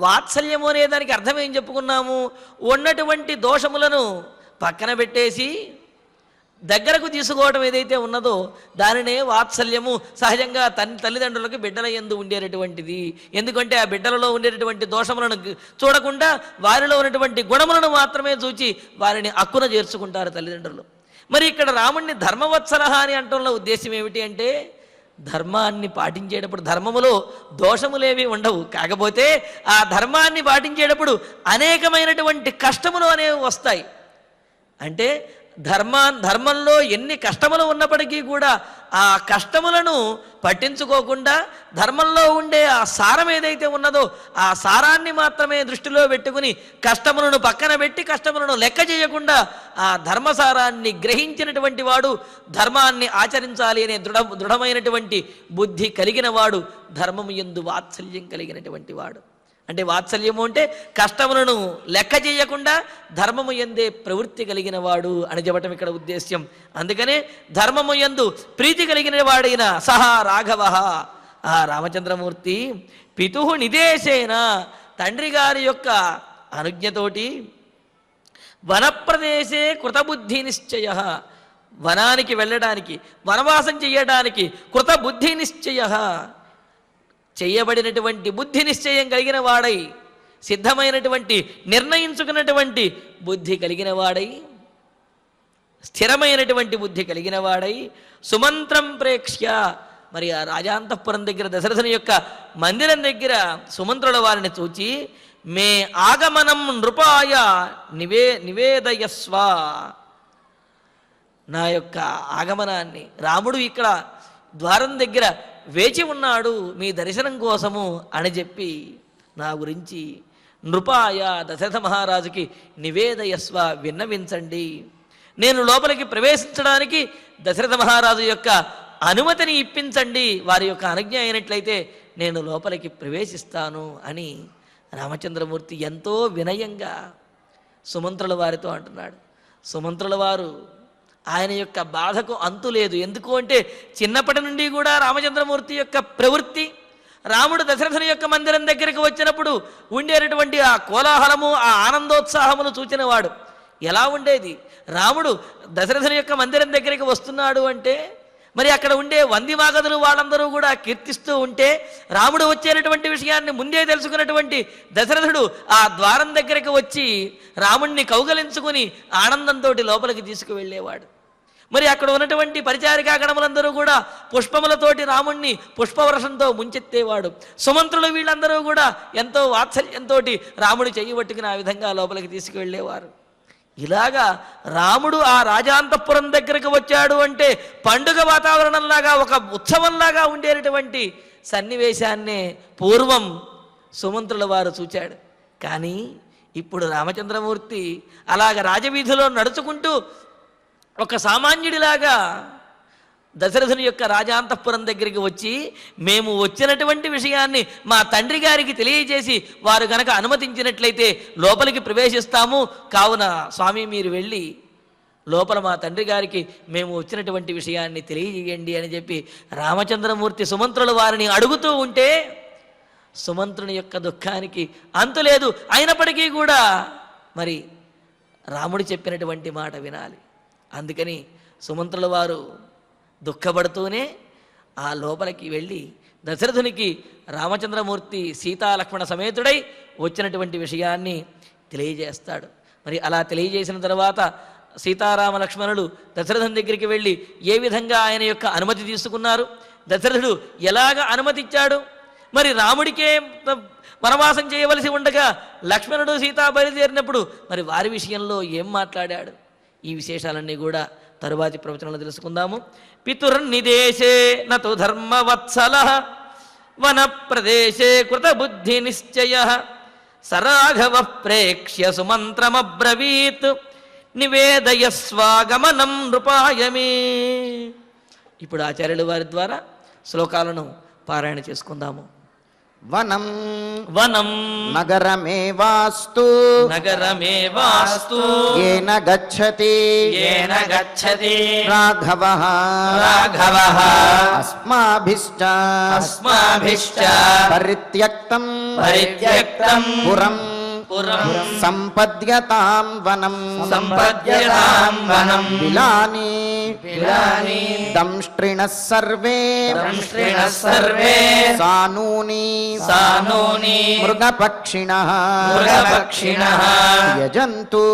వాత్సల్యము అనే దానికి అర్థం ఏం చెప్పుకున్నాము? ఉన్నటువంటి దోషములను పక్కన పెట్టేసి దగ్గరకు తీసుకోవడం ఏదైతే ఉన్నదో దానినే వాత్సల్యము. సహజంగా తల్లిదండ్రులకు బిడ్డల యందు ఉండేటటువంటిది. ఎందుకంటే ఆ బిడ్డలలో ఉండేటటువంటి దోషములను చూడకుండా వారిలో ఉన్నటువంటి గుణములను మాత్రమే చూచి వారిని అక్కున చేర్చుకుంటారు తల్లిదండ్రులు. మరి ఇక్కడ రాముణ్ణి ధర్మవత్సలః అని అంటంలో ఉద్దేశం ఏమిటి అంటే, ధర్మాన్ని పాటించేటప్పుడు ధర్మములో దోషములేవి ఉండవు. కాకపోతే ఆ ధర్మాన్ని పాటించేటప్పుడు అనేకమైనటువంటి కష్టములు అనేవి వస్తాయి. అంటే ధర్మంలో ఎన్ని కష్టములు ఉన్నప్పటికీ కూడా ఆ కష్టములను పట్టించుకోకుండా ధర్మంలో ఉండే ఆ సారం ఏదైతే ఉన్నదో ఆ సారాన్ని మాత్రమే దృష్టిలో పెట్టుకుని కష్టములను పక్కన పెట్టి కష్టములను లెక్క చేయకుండా ఆ ధర్మసారాన్ని గ్రహించినటువంటి వాడు, ధర్మాన్ని ఆచరించాలి అనే దృఢమైనటువంటి బుద్ధి కలిగిన వాడు, ధర్మము యందు వాత్సల్యం కలిగినటువంటి వాడు. అంటే వాత్సల్యము అంటే కష్టములను లెక్క చేయకుండా ధర్మము యందే ప్రవృత్తి కలిగిన వాడు అని చెప్పటం ఇక్కడ ఉద్దేశ్యం. అందుకనే ధర్మము యందు ప్రీతి కలిగిన వాడైన సహా రాఘవ, ఆ రామచంద్రమూర్తి పితుః నిదేశేన, తండ్రి గారి యొక్క అనుజ్ఞతోటి వనప్రదేశే కృతబుద్ధి నిశ్చయ, వనానికి వెళ్ళడానికి, వనవాసం చేయడానికి కృతబుద్ధి నిశ్చయ, చేయబడినటువంటి బుద్ధి నిశ్చయం కలిగిన వాడై, సిద్ధమైనటువంటి నిర్ణయించుకున్నటువంటి బుద్ధి కలిగిన వాడై, స్థిరమైనటువంటి బుద్ధి కలిగిన వాడై సుమంత్రం ప్రేక్ష్య, మరి ఆ రాజాంతఃపురం దగ్గర దశరథుని యొక్క మందిరం దగ్గర సుమంత్రుల వారిని చూచి మే ఆగమనం నృపాయ నివేదయస్వ, నా యొక్క ఆగమనాన్ని, రాముడు ఇక్కడ ద్వారం దగ్గర వేచి ఉన్నాడు మీ దర్శనం కోసము అని చెప్పి నా గురించి నృపాయ దశరథ మహారాజుకి నివేదయస్వ, విన్నవించండి. నేను లోపలికి ప్రవేశించడానికి దశరథ మహారాజు యొక్క అనుమతిని ఇప్పించండి, వారి యొక్క అనుజ్ఞ అయినట్లయితే నేను లోపలికి ప్రవేశిస్తాను అని రామచంద్రమూర్తి ఎంతో వినయంగా సుమంత్రుల వారితో అంటున్నాడు. సుమంత్రుల వారు ఆయన యొక్క బాధకు అంతు లేదు. ఎందుకు అంటే చిన్నప్పటి నుండి కూడా రామచంద్రమూర్తి యొక్క ప్రవృత్తి, రాముడు దశరథుని యొక్క మందిరం దగ్గరికి వచ్చినప్పుడు ఉండేటటువంటి ఆ కోలాహలము, ఆ ఆనందోత్సాహములు చూచినవాడు. ఎలా ఉండేది? రాముడు దశరథుని యొక్క మందిరం దగ్గరికి వస్తున్నాడు అంటే మరి అక్కడ ఉండే వందిమాగదులు వాళ్ళందరూ కూడా కీర్తిస్తూ ఉంటే, రాముడు వచ్చేటటువంటి విషయాన్ని ముందే తెలుసుకున్నటువంటి దశరథుడు ఆ ద్వారం దగ్గరికి వచ్చి రాముణ్ణి కౌగలించుకుని ఆనందంతో లోపలికి తీసుకువెళ్ళేవాడు. మరి అక్కడ ఉన్నటువంటి పరిచారికా గణములందరూ కూడా పుష్పములతోటి రాముణ్ణి పుష్పవర్షంతో ముంచెత్తేవాడు. సుమంత్రులు వీళ్ళందరూ కూడా ఎంతో వాత్సల్యంతో రాముడు చెయ్యి పట్టుకుని ఆ విధంగా లోపలికి తీసుకువెళ్ళేవారు. ఇలాగా రాముడు ఆ రాజాంతఃపురం దగ్గరకు వచ్చాడు అంటే పండుగ వాతావరణంలాగా, ఒక ఉత్సవంలాగా ఉండేటటువంటి సన్నివేశాన్నే పూర్వం సుమంత్రుల వారు చూచాడు. కానీ ఇప్పుడు రామచంద్రమూర్తి అలాగ రాజవీధిలో నడుచుకుంటూ ఒక సామాన్యుడిలాగా దశరథుని యొక్క రాజాంతఃపురం దగ్గరికి వచ్చి, మేము వచ్చినటువంటి విషయాన్ని మా తండ్రి గారికి తెలియజేసి వారు గనక అనుమతించినట్లయితే లోపలికి ప్రవేశిస్తాము, కావున స్వామి మీరు వెళ్ళి లోపల మా తండ్రి గారికి మేము వచ్చినటువంటి విషయాన్ని తెలియజేయండి అని చెప్పి రామచంద్రమూర్తి సుమంత్రుల వారిని అడుగుతూ ఉంటే సుమంత్రుని యొక్క దుఃఖానికి అంతులేదు. అయినప్పటికీ కూడా మరి రాముడు చెప్పినటువంటి మాట వినాలి. అందుకని సుమంత్రుల వారు దుఃఖపడుతూనే ఆ లోపలికి వెళ్ళి దశరథునికి రామచంద్రమూర్తి సీతాలక్ష్మణ సమేతుడై వచ్చినటువంటి విషయాన్ని తెలియజేస్తాడు. మరి అలా తెలియజేసిన తర్వాత సీతారామ లక్ష్మణులు దశరథుని దగ్గరికి వెళ్ళి ఏ విధంగా ఆయన యొక్క అనుమతి తీసుకున్నారు, దశరథుడు ఎలాగ అనుమతి ఇచ్చాడు, మరి రాముడికే వనవాసం చేయవలసి ఉండగా లక్ష్మణుడు సీత బయలుదేరినప్పుడు మరి వారి విషయంలో ఏం మాట్లాడాడు, ఈ విశేషాలన్నీ కూడా తరువాతి ప్రవచనంలో తెలుసుకుందాము. పితుర్నిదేశే నతు ధర్మవత్సలః వన ప్రదేశే కృతబుద్ధి నిశ్చయః సరాఘవ ప్రేక్ష్య సుమంత్రమబ్రవీత్ నివేదయస్వాగమనం నృపాయమే. ఇప్పుడు ఆచార్యుల వారి ద్వారా శ్లోకాలను పారాయణ చేసుకుందాము. వనం వనం నగరమేవాస్తు నగరమేవాస్తు ఏన గచ్చతి రాఘవః అస్మాభిశ్చ పరిత్యక్తం పురం సంపద్యతాం వనం బిలాని దంష్ట్రిణః సర్వే సానూని మృగపక్షిణః యజంతు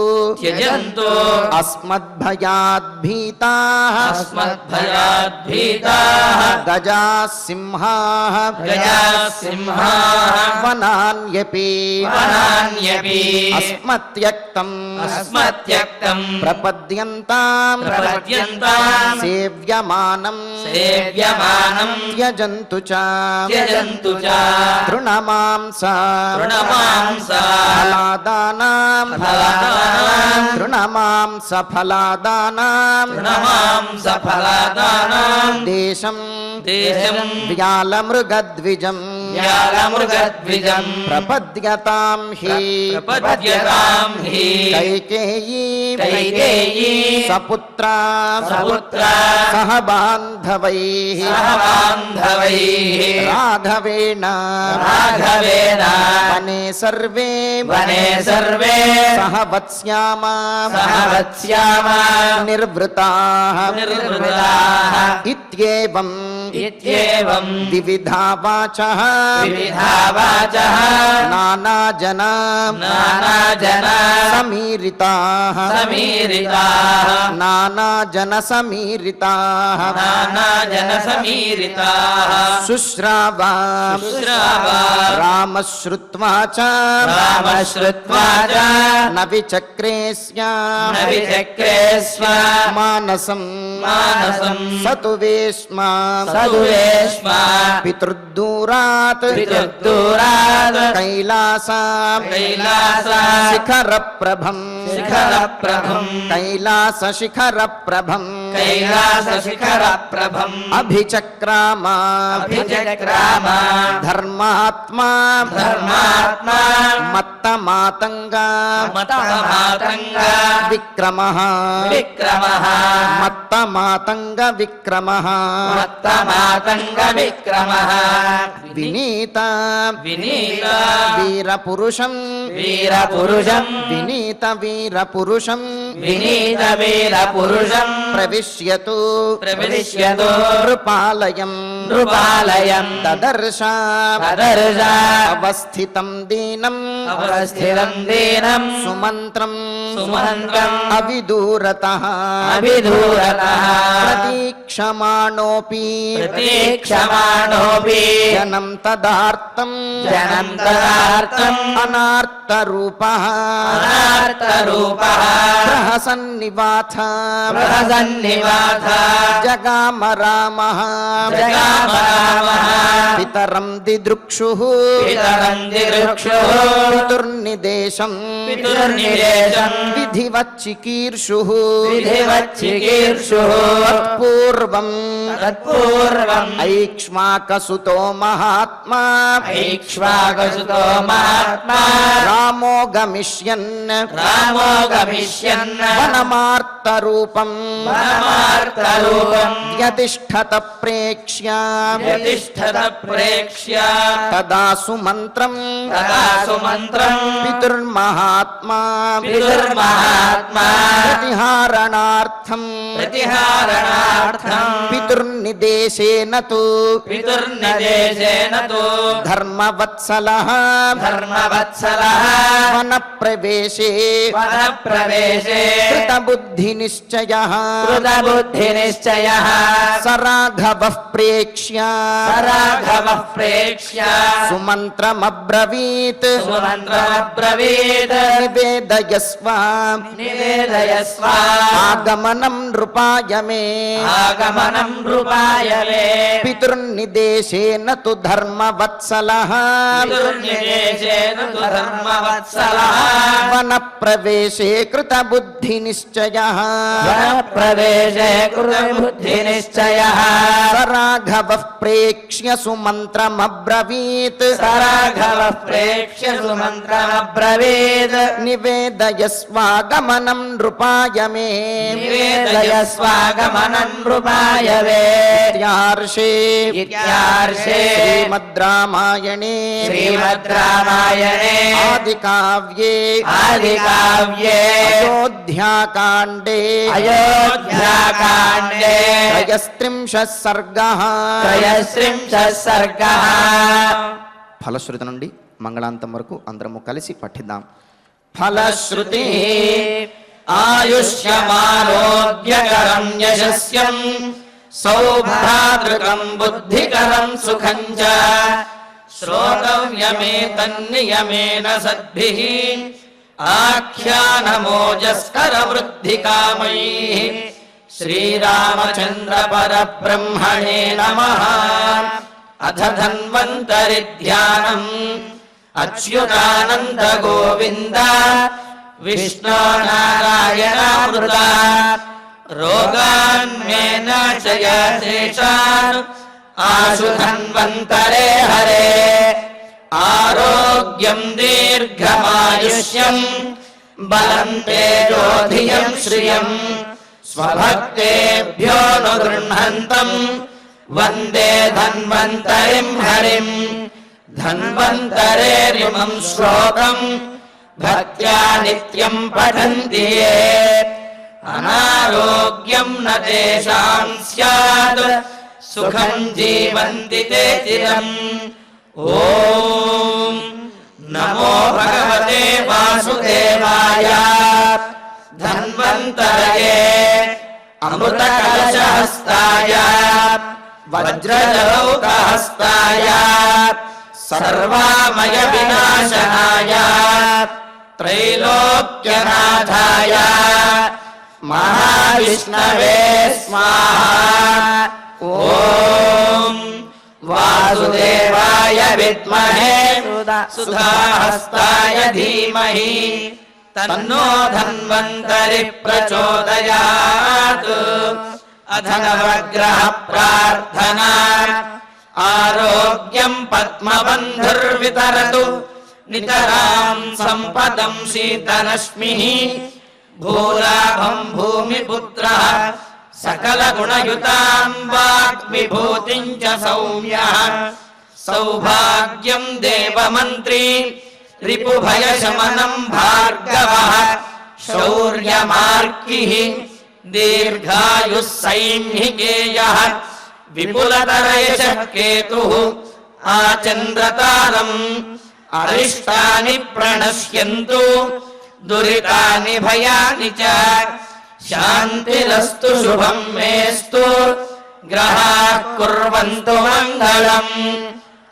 అస్మద్భయాద్భీతాః గజాః సింహాః వనాన్యపి అస్మత్యక్తం ప్రపద్యంతాం సేవ్యమానం త్యజంతు చ తృణమాంస ఫలాదానాం తృణమాంస ఫలాదానాం దేశం వ్యాలమృగద్విజం ప్రపద్యతాం హి కైకేయీ సపుత్రా సహ బాంధవైః రాఘవేణ వనే సర్వే సహ వత్స్యామ నిర్వృతాః ఇత్యేవం వివిధా వాచః నానాజనా సమీరితాః నానాజన సమీరితాః శుశ్రావా రామశ్రుత్వా చ న విచక్రేస్య మానసం సతు వేష్మా పితృదూరాత్ కైలాస శిఖర ప్రభం కైలాస శిఖర ప్రభం అభిచక్రామ ధర్మాత్మా ధర్మాత్మా మత్తమాతంగ మత్తమాతంగ విక్రమః విక్రమః మత్తమాతంగ విక్రమః మత్తమాతంగ విక్రమః వినీత వినీత వీరపురుషం వీరపురుషం వినీత వీరపురుషం వినీత వీరపురుషం ప్రవిశ్యతు ప్రవిశ్యతు నృపాలయం నృపాలయం దదర్శ దదర్శ అవస్థితం దీనం అవస్థితం దీనం సుమంత్రం సుమంత్రం అవిదూరతః అవిదూరతః ప్రతీక్షమాణోపి ప్రతీక్షమాణోపి జనం తదార్థం జనం తదార్థం అనార్తరూపః అనార్తరూపః ప్రహసన్నివాథ ప్రహసన్నివాథ జగామ రామః జగామ రామః పితరం దిదృక్షుః పితరం దిదృక్షుః పితుర్నిదేశం పితుర్నిదేశం విధివచ్చికీర్షుః విధివచ్చికీర్షుః తత్పూర్వం తత్పూర్వం ఐక్ష్వాకసుతో మహాత్మా ఐక్ష్వాకసుతో మహాత్మా రామో గమిష్యన్ రామో గమిష్యన్ వనమార్తరూపం వనమార్తరూపం యతిష్ఠత ప్రేక్ష్య యతిష్ఠత ప్రేక్ష్య తదా సుమంత్రం తదా సుమంత్రం పితుర్మహాత్మా పితుర్మహాత్మా ప్రతిహారణార్థం ప్రతిహారణార్థం పితుర్నిదేశేన తు పితుర్నిదేశేన తు ధర్మవత్సలః ధర్మవత్సలః వనప్రవేశే వనప్రవేశే కృతబుద్ధినిశ్చయః కృతబుద్ధినిశ్చయః స రాఘవః ప్రేక్ష్య రాఘవః ప్రేక్ష్య సుమంత్రమబ్రవీత్ సుమంత్రమబ్రవీత్ నివేదయస్వ నివేదయస్వ ఆగమనం నృపాయ మే ఆగమనం నృపాయ మే పితృర్నిదేశేన తు ధర్మవత్సలః పితుర్నిదేశేన తు ధర్మవత్సలః వనప్రవేశే కృతబుద్ధినిశ్చయః వనప్రవేశే కృతబుద్ధినిశ్చయః స రాఘవః ప్రేక్ష్య సుమంత్రమబ్రవీత్ స రాఘవః ప్రేక్ష్య సుమంత్రమబ్రవీత్ నివేదయస్వాగమనం నృపాయ మే నివేదయస్వాగమనం నృపాయ మే ఇత్యార్షే ఇత్యార్షే శ్రీమద్ రామాయణే శ్రీమద్ రామాయణే ఆదికావ్యే ఆదికావ్యే అయోధ్యాకాండే అయోధ్యాకాండే త్రయస్త్రింశः సర్గः త్రయస్త్రింశः సర్గः ఫలశ్రుతి నుండి మంగళాంతం వరకు అందరము కలిసి పఠిద్దాం. ఫలశ్రుతి ఆయుష్యమారోగ్యకరం యశస్యం సౌభ్రాతృకం బుద్ధికరం సుఖం చ శ్రోతవ్యమేతన్నియమేన సద్భిః ఆఖ్యానమోజస్కర వృద్ధికామైః శ్రీరామచంద్ర పరబ్రహ్మణే నమః. అథ ధన్వంతరి ధ్యానం అచ్యుతానంద గోవింద విష్ణో నారాయణామృత రోగాన్మే నాశయశేషాన్ ఆశు ధన్వంతరే హరే ఆరోగ్యం దీర్ఘమాయుష్యం బలం తేజోధియం శ్రియం స్వభక్తేభ్యో ను గృహంతం వందే ధన్వంతరిం హరిం ధన్వంతరేరిమం శ్లోకం భక్త్యా నిత్యం పఠంతి యే అనారోగ్యం న తేషాం స్యాత్ సుఖం జీవంతి తే చిరం. ఓం నమో భగవతే వాసుదేవాయ ధన్వంతరయే అమృత కలశహస్తాయ వజ్రజలౌకహస్తాయ సర్వామయ వినాశనాయ త్రైలోక్యనాథాయ మహావిష్ణవే స్వాహా. ఓం వాసుదేవాయ విద్మహే సుధాహస్తాయ ధీమహి తన్నో ధన్వంతరి ప్రచోదయాత్. అథ నవగ్రహ ప్రార్థనా ఆరోగ్యం పద్మబంధుర్వితరతు నితరాం సంపదం శీతరశ్మిః భూలాభం భూమిపుత్రః సకల గుణయుతాం వాగ్విభూతిం చ సౌమ్యః సౌభాగ్యం దేవమంత్రీ రిపుభయశమనం భార్గవః శౌర్యమార్కిః దీర్ఘాయుః సైన్నికేయః విపులతరయశః కేతుః ఆచంద్రతారం అరిష్టాని ప్రణశ్యంతు దురితాని భయాని చ శాంతిరస్తు శుభం మేస్తు గ్రహాః కుర్వంతు మంగళం.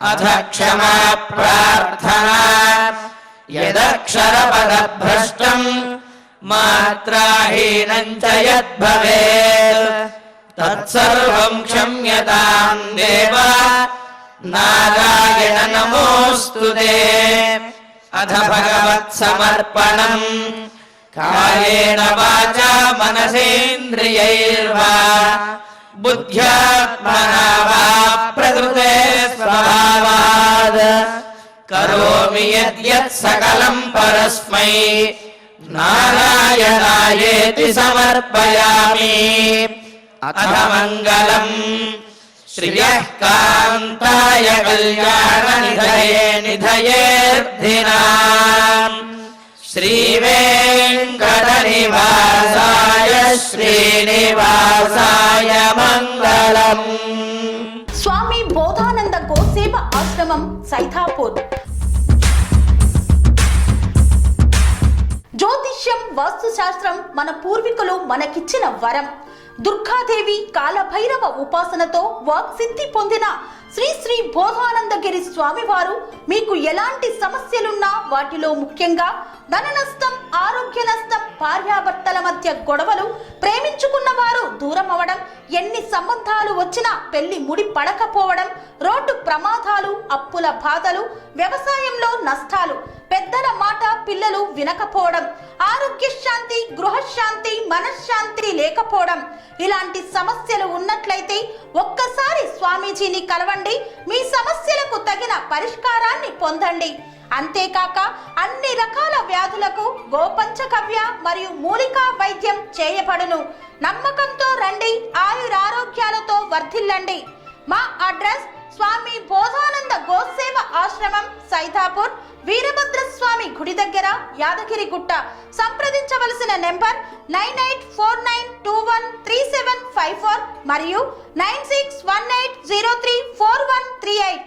అథ క్షమా ప్రార్థనా యదక్షరపదభ్రష్టం మాత్రాహీనం చ యద్భవేత్ తత్సర్వం క్షమ్యతాం దేవ నారాయణ నమోస్తుతే. అథ భగవత్ సమర్పణం కాయేన వాచా మనసేంద్రియైర్వా బుద్ధ్యాత్మనా వా ప్రకృతే స్వభావాద్ కరోమి యద్యత్ సకలం పరస్మై నారాయణాయేతి సమర్పయామి. అథ మంగళం శ్రియః కాంతాయ కళ్యాణ నిధయేర్ధినాం శ్రీవేంకటనివాసాయ శ్రీనివాసాయ మంగళం. స్వామి బోధానంద గోసేవ ఆశ్రమం సైథాపూర్. జ్యోతిష్యం వాస్తుశాస్త్రం మన పూర్వీకులు మనకిచ్చిన వరం. దుర్గాదేవి కాలభైరవ ఉపాసనతో వాక్సిద్ధి పొందిన శ్రీ శ్రీ బోధానందగిరి స్వామివారు మీకు ఎలాంటి సమస్యలున్నా, వాటిలో ముఖ్యంగా ధన నష్టం, ఆరోగ్య నష్టం, భార్యాభర్తల మధ్య గొడవలు, ప్రేమించుకున్న వారు దూరం అవడం, ఎన్ని సంబంధాలు వచ్చినా పెళ్లి ముడి పడకపోవడం, రోడ్డు ప్రమాదాలు, అప్పుల బాధలు, వ్యవసాయంలో నష్టాలు, పెద్దల మాట పిల్లలు వినకపోవడం, ఆరోగ్య శాంతి, గృహశాంతి, మనశ్శాంతి లేకపోవడం, ఇలాంటి సమస్యలు ఉన్నట్లయితే ఒక్కసారి స్వామీజీని కలవండి. మీ సమస్యలకు తగిన పరిష్కారాన్ని పొందండి. అంతేకాక అన్ని రకాల వ్యాధులకు గోపంచకవ్య మరియు మూలికా వైద్యం చేయబడును. నమ్మకంతో రండి, ఆయురారోగ్యాలతో వర్ధిల్లండి. మా అడ్రస్ స్వామి బోధానంద గోసేవ ఆశ్రమం సైథాపూర్, వీరభద్ర స్వామి గుడి దగ్గర, యాదగిరిగుట్ట. సంప్రదించవలసిన నెంబర్ 9849213754 మరియు 9618034138.